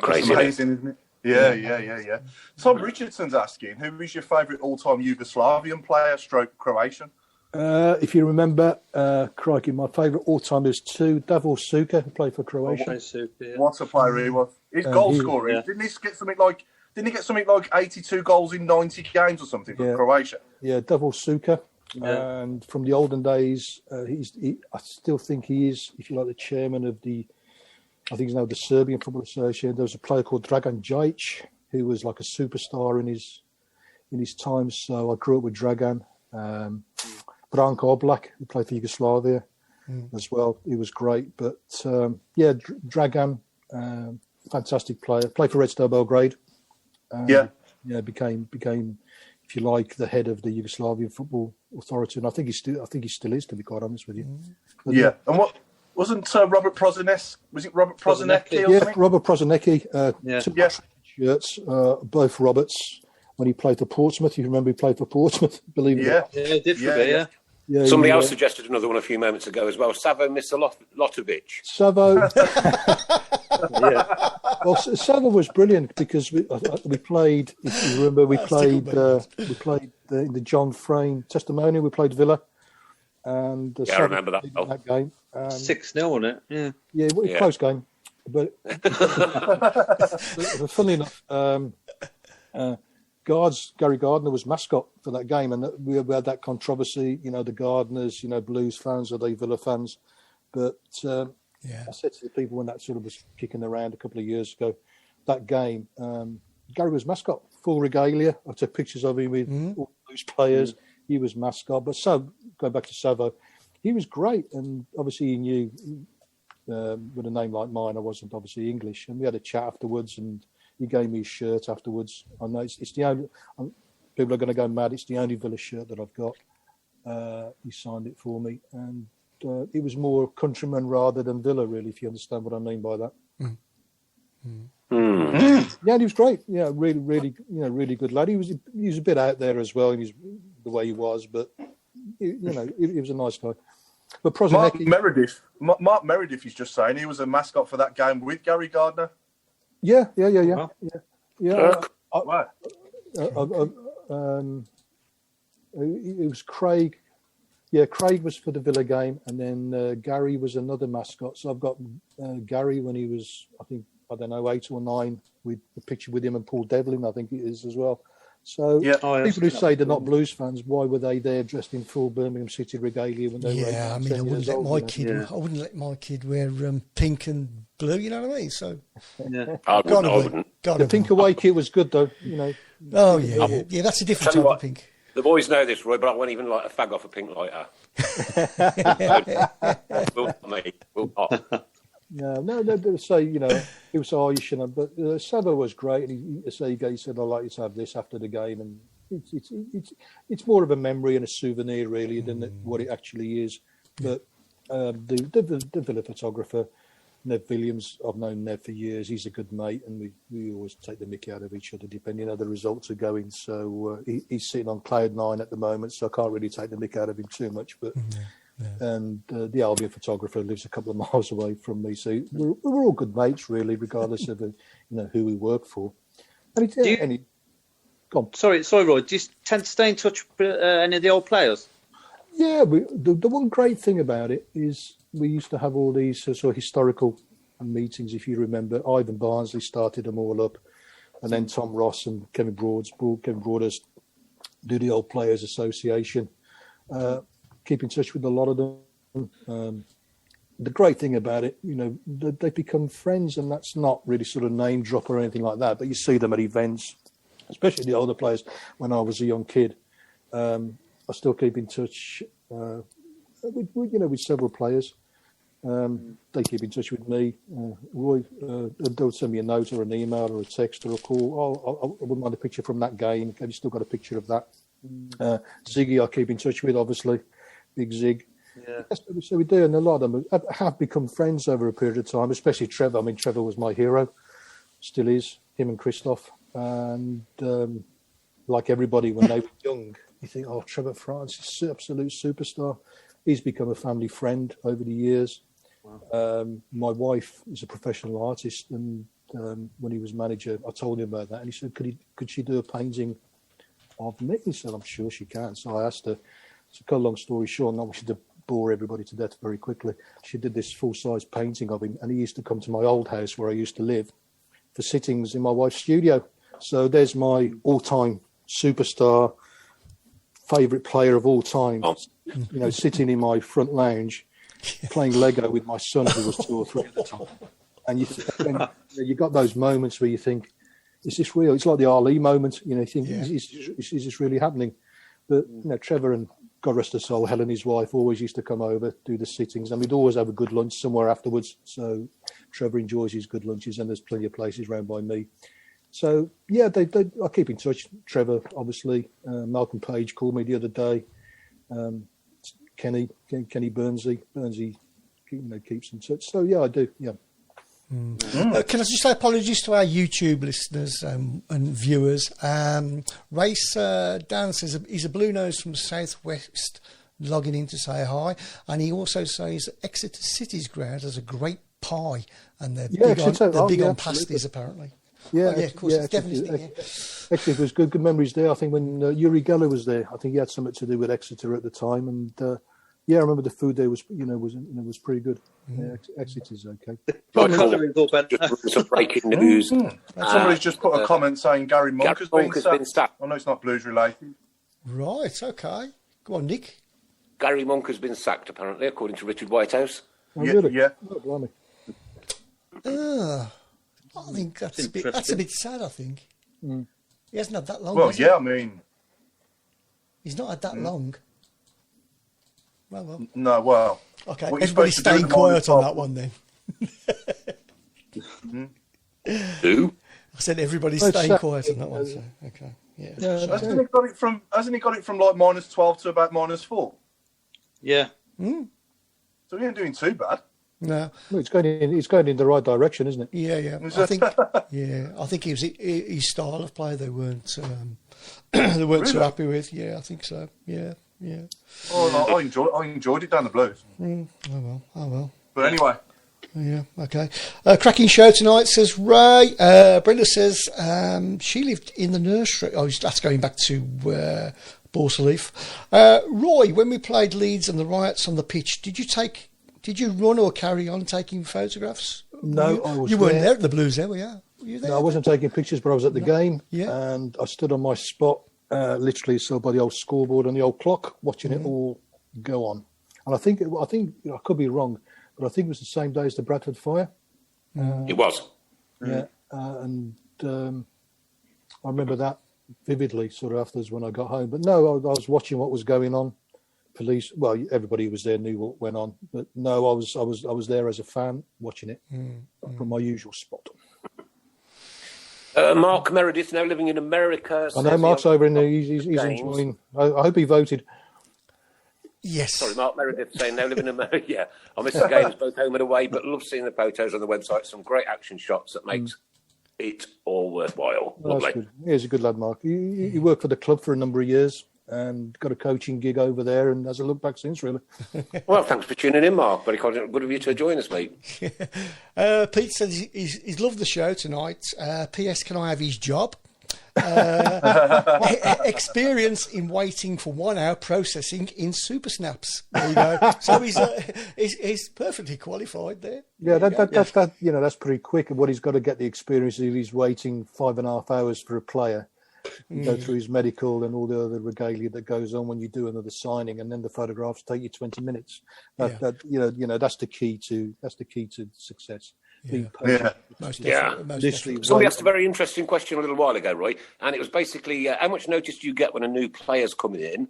Crazy. That's amazing, isn't it? Yeah. Tom Richardson's asking, who is your favourite all-time Yugoslavian player / Croatian? If you remember, crikey, my favourite all-time is Davor Suker, who played for Croatia. What a player he was. His goal scoring, didn't he get something like 82 goals in 90 games or something for Croatia? Yeah, Davor Suker. Yeah. And from the olden days, I still think he is, if you like, the chairman of I think he's now the Serbian Football Association. There was a player called Dragan Djajic, who was like a superstar in his time. So I grew up with Dragan. Branko Oblak, who played for Yugoslavia as well. He was great. But Dragan, fantastic player. Played for Red Star Belgrade. Became, if you like, the head of the Yugoslavian Football Authority, and I think he still is, to be quite honest with you. But, and what wasn't Robert Prozinecki? Was it Robert Prozinecki? Yeah, Robert Prozinecki. Two shirts, both Roberts. When he played for Portsmouth, you remember he played for Portsmouth, believe it or not. Yeah, he did for a bit, Yeah, somebody else suggested another one a few moments ago as well. Savo Misalotovic. Savo. Well, Savo was brilliant because we played. If you remember, we played in the John Frayne Testimonial. We played Villa, and I remember that game. 6-0 on it. Yeah, close game. But funnily enough, Gary Gardner was mascot for that game, and we had that controversy. The Gardners, Blues fans, are they Villa fans? But I said to the people when that sort of was kicking around a couple of years ago, that game, Gary was mascot, full regalia. I took pictures of him with all the Blues players. He was mascot. But going back to Savo, he was great, and obviously he knew with a name like mine, I wasn't obviously English, and we had a chat afterwards, and he gave me his shirt afterwards. I know it's the only. People are going to go mad. It's the only Villa shirt that I've got. He signed it for me, and it was more countryman rather than Villa, really, if you understand what I mean by that. Yeah, he was great. Yeah, really, really good lad. He was a bit out there as well, the way he was, but he was a nice guy. But Prozinecki, Mark Meredith is just saying he was a mascot for that game with Gary Gardner. Yeah. Wow. It was Craig. Yeah, Craig was for the Villa game, and then Gary was another mascot. So I've got Gary when he was, I think, 8 or 9, with the picture with him and Paul Devlin, I think it is as well. So Yeah. people who say they're not Blues fans, why were they there dressed in full Birmingham City regalia when they were? Yeah, I mean, I wouldn't let my kid wear pink and blue. You know what I mean? So Yeah. I wouldn't. The pink away kit was good though. Oh yeah, that's a different type of pink. The boys know this, Roy, but I won't even light a fag off a pink lighter. Will not. No, they say, he was Irish, but Sabo was great. And he said, I'd like you to have this after the game. And it's more of a memory and a souvenir, really, than what it actually is. But the Villa photographer, Nev Williams, I've known Nev for years. He's a good mate, and we always take the mickey out of each other, depending how the results are going. So he's sitting on cloud 9 at the moment, so I can't really take the mickey out of him too much. But and the Albion photographer lives a couple of miles away from me, so we're all good mates, really, regardless of who we work for. And go on. Sorry, Roy. Do you tend to stay in touch with any of the old players? Yeah, the one great thing about it is we used to have all these sort of historical meetings, if you remember. Ivan Barnsley started them all up, and then Tom Ross and Kevin Broadhurst do the Old Players Association. Keep in touch with a lot of them. The great thing about it, they become friends, and that's not really sort of name drop or anything like that, but you see them at events, especially the older players. When I was a young kid, I still keep in touch with several players. They keep in touch with me. Roy, they'll send me a note or an email or a text or a call. I wouldn't mind a picture from that game. Have you still got a picture of that? Ziggy, I keep in touch with, obviously. Big Zig. Yeah. So we do, and a lot of them have become friends over a period of time, especially Trevor. I mean, Trevor was my hero, still is, him and Christoph. And like everybody, when they were young, you think, oh, Trevor France is an absolute superstar. He's become a family friend over the years. Wow. My wife is a professional artist, and when he was manager, I told him about that, and he said, could she do a painting of me? He said, I'm sure she can. So I asked her. To cut a long story short, not wanting to bore everybody to death very quickly, she did this full-size painting of him, and he used to come to my old house where I used to live for sittings in my wife's studio. So there's my all-time superstar, favourite player of all time, sitting in my front lounge, playing Lego with my son, who was 2 or 3 at the time. And you got those moments where you think, is this real? It's like the Ali moment. You think, is this really happening? But Trevor and God rest her soul, Helen, his wife, always used to come over, do the sittings, and we'd always have a good lunch somewhere afterwards. So Trevor enjoys his good lunches, and there's plenty of places round by me. So yeah, I keep in touch. Trevor, obviously, Malcolm Page called me the other day. Kenny Burnsley keeps in touch. So yeah, I do. Yeah. Can I just say apologies to our YouTube listeners and viewers? Race Dan says he's a blue nose from Southwest logging in to say hi, and he also says Exeter City's ground has a great pie, and they're big on pasties apparently. Yeah, of course, it's definitely. Actually, it was good memories there. I think when Uri Geller was there, I think he had something to do with Exeter at the time, and I remember the food there was pretty good. Yeah, Exeter's okay. Some breaking news. Somebody's just put a comment saying Gary Monk has been sacked. I know it's not Blues related. Right, okay. Go on, Nick. Gary Monk has been sacked, apparently, according to Richard Whitehouse. Oh, really? Yeah. Oh, blimey. I think that's a bit sad, I think. He hasn't had that long. Well, yeah, I mean... He's not had that long. Well. No, well... Okay, everybody's staying quiet on that one then. Who? I said everybody's staying quiet on that one. So, okay, yeah. Hasn't he got it from like -12 to about -4? Yeah. So he ain't doing too bad. No, it's going in the right direction, isn't it? Yeah. I think it was his style of play they weren't really? Too happy with. Yeah, I think so. Yeah. Oh, no, I enjoyed it down the Blues. Oh well. But anyway. Yeah, okay. Cracking show tonight, says Ray. Brenda says she lived in the nursery. Oh, that's going back to Borsalleaf. Roy, when we played Leeds and the riots on the pitch, did you run or carry on taking photographs? No, I was You weren't there at the Blues, were you? you there? No, I wasn't taking pictures, but I was at the game, Yeah. and I stood on my spot, literally so by the old scoreboard and the old clock, watching it all go on. And I think I could be wrong, but I think it was the same day as the Bradford fire. It was. Yeah, and I remember that vividly, sort of afterwards when I got home. But no, I was watching what was going on. Police, well, everybody was there, knew what went on. But no, I was there as a fan watching it from my usual spot. Mark Meredith, now living in America. I know Mark's over in there. He's enjoying. I hope he voted. Yes. Sorry, Mark Meredith saying now living in America. Yeah, I miss the games both home and away, but love seeing the photos on the website. Some great action shots that makes it all worthwhile. Well, that's good. He's a good lad, Mark. He worked for the club for a number of years and got a coaching gig over there, and hasn't looked back since, really. Well, thanks for tuning in, Mark. Very good of you to join us, mate. Pete says he's loved the show tonight. P.S. Can I have his job? Experience in waiting for 1 hour processing in super snaps. There you go. So he's perfectly qualified there. Yeah, that's pretty quick. And what he's got to get the experience if he's waiting 5.5 hours for a player, go through his medical and all the other regalia that goes on when you do another signing, and then the photographs take you 20 minutes. That's the key to success. Most definitely. Somebody asked a very interesting question a little while ago, Roy, and it was basically how much notice do you get when a new player's coming in,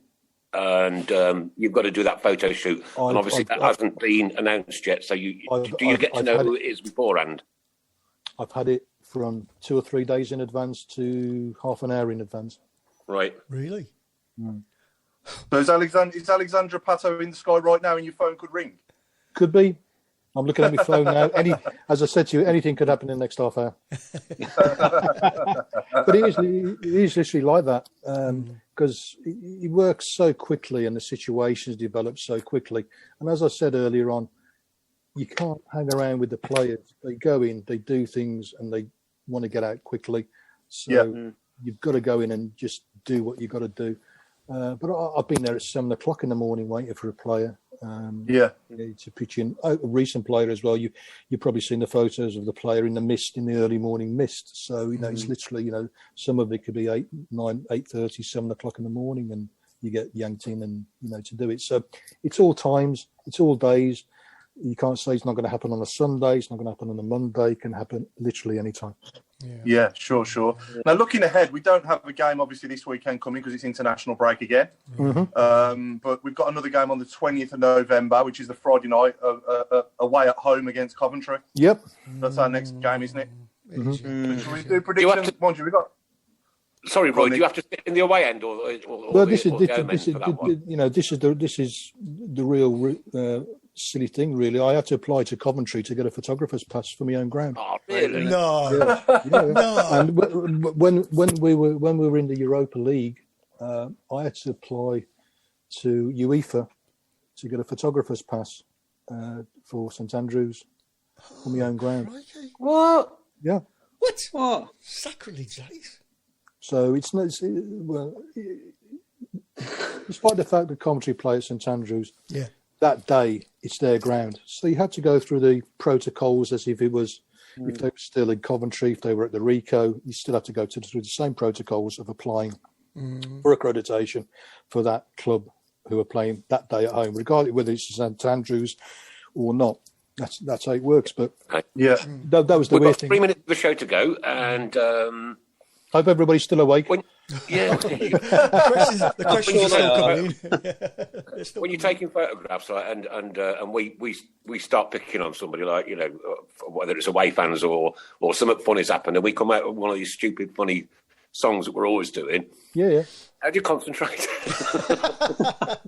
and you've got to do that photo shoot, and obviously that hasn't been announced yet. So do you get to know who it is beforehand? I've had it from 2 or 3 days in advance to half an hour in advance. Right. Really? So is Alexandra Pato in the sky right now, and your phone could ring? Could be. I'm looking at my phone now. As I said to you, anything could happen in the next half hour. But it is literally like that because he works so quickly and the situations develop so quickly. And as I said earlier on, you can't hang around with the players. They go in, they do things, and they want to get out quickly. So you've got to go in and just do what you've got to do. But I've been there at 7 o'clock in the morning waiting for a player. To pitch in a recent player as well. You've probably seen the photos of the player in the mist, in the early morning mist. So it's literally some of it could be 8, 9, 8:30, 7 o'clock in the morning, and you get yanked in and to do it. So it's all times, it's all days. You can't say it's not going to happen on a Sunday. It's not going to happen on a Monday. It can happen literally any time. Yeah, sure. Now, looking ahead, we don't have a game, obviously, this weekend coming because it's international break again. But we've got another game on the 20th of November, which is the Friday night, away at home against Coventry. Yep. That's our next game, isn't it? Should we do predictions? Sorry, Roy. Do you have to sit in the away end or this is the real silly thing, really. I had to apply to Coventry to get a photographer's pass for my own ground. Oh, really? No. No. And when we were in the Europa League, I had to apply to UEFA to get a photographer's pass for St Andrews for my own ground. Okay. What? Yeah. What? Sacrilege, that is. So it's not. Despite the fact that Coventry play at St Andrews, that day it's their ground. So you had to go through the protocols as if it was, if they were still in Coventry, if they were at the Rico, you still have to go through the same protocols of applying for accreditation for that club who are playing that day at home, regardless whether it's St Andrews or not. That's how it works. But that was the weird thing. 3 minutes of the show to go, and hope everybody's still awake. The questions are still coming in. When you're taking photographs, right, and we start picking on somebody, like, whether it's away fans or something funny's happened, and we come out with one of these stupid funny songs that we're always doing. Yeah. How do you concentrate?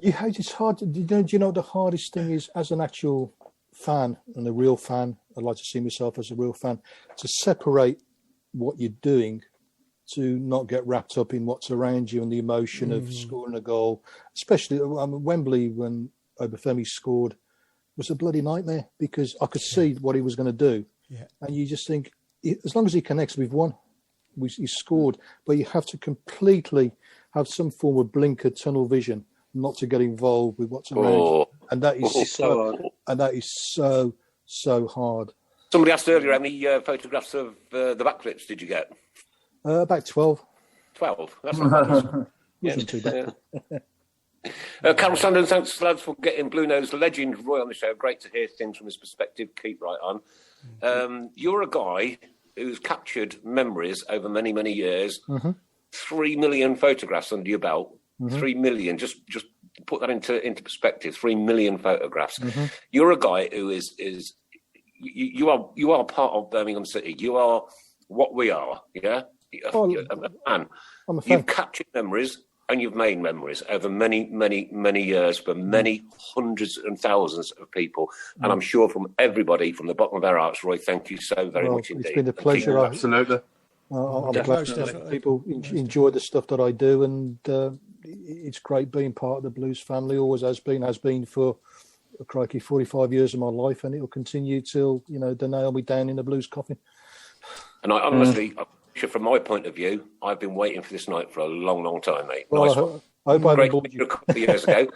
It's hard. Do you know what the hardest thing is as an actual fan and a real fan? I'd like to see myself as a real fan, to separate what you're doing, to not get wrapped up in what's around you and the emotion of scoring a goal. Especially Wembley, when Obafemi scored, was a bloody nightmare because I could see what he was going to do. Yeah. And you just think, as long as he connects, we've won. He scored. But you have to completely have some form of blinker tunnel vision not to get involved with what's around you. And that is so hard. Somebody asked earlier how many photographs of the backflips did you get? About 12. 12. That's not bad. Wasn't too bad. Carol Sandon, thanks, lads, for getting Blue Nose legend Roy on the show. Great to hear things from his perspective. Keep right on. You're a guy who's captured memories over many, many years. 3 million photographs under your belt. 3 million. Just put that into perspective. 3 million photographs. You're a guy who is you are part of Birmingham City. You are what we are. Yeah. You're a man. I'm a fan. You've captured memories. And you've made memories over many, many, many years for many hundreds and thousands of people. And I'm sure from everybody, from the bottom of our hearts, Roy, thank you so very much indeed. It's been a pleasure. Absolutely. I'm glad that people enjoy the stuff that I do. And it's great being part of the Blues family. Always has been for, crikey, 45 years of my life. And it'll continue till, they nail me down in the Blues coffin. And I honestly... From my point of view, I've been waiting for this night for a long, long time, mate. Well, nice one. I hope I Great haven't bored you. a couple of years ago.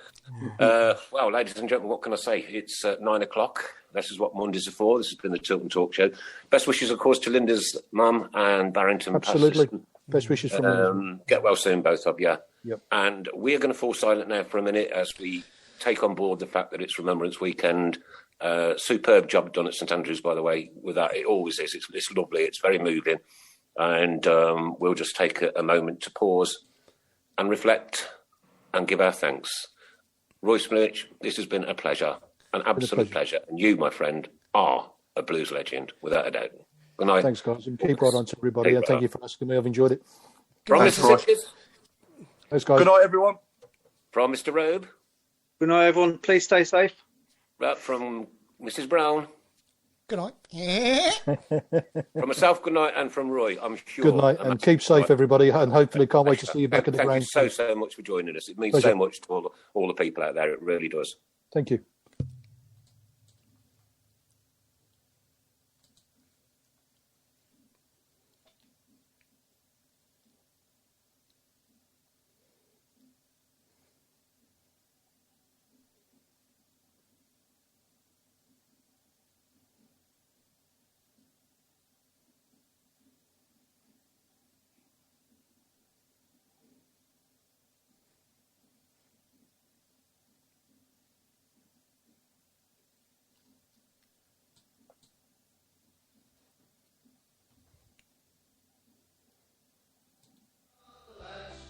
Well, ladies and gentlemen, what can I say? It's 9 o'clock. This is what Mondays are for. This has been the Tilton Talk Show. Best wishes, of course, to Linda's mum and Barrington. Absolutely. Best wishes from me. Get well soon, both of you. Yep. And we're going to fall silent now for a minute as we take on board the fact that it's Remembrance Weekend. Superb job done at St Andrews, by the way. With that, it always is. It's lovely. It's very moving. And we'll just take a moment to pause and reflect and give our thanks. Roy Smiljanic, this has been a pleasure, an absolute pleasure. And you, my friend, are a blues legend, without a doubt. Good night. Thanks, guys. And keep right on to everybody. And thank you for asking me. I've enjoyed it. From Mr. Sitches. Thanks, guys. Good night, everyone. From Mr. Robe. Good night, everyone. Please stay safe. From Mrs. Brown. Good night. From myself, good night, and from Roy, I'm sure. Good night, and keep safe, everybody, and hopefully can't wait to see you back at the ground. Thank you so much for joining us. It means so much to all the people out there. It really does. Thank you.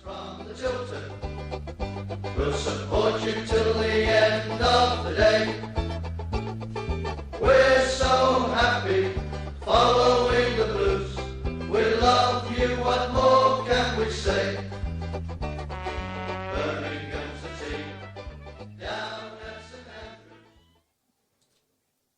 From the Tilton, we'll support you till the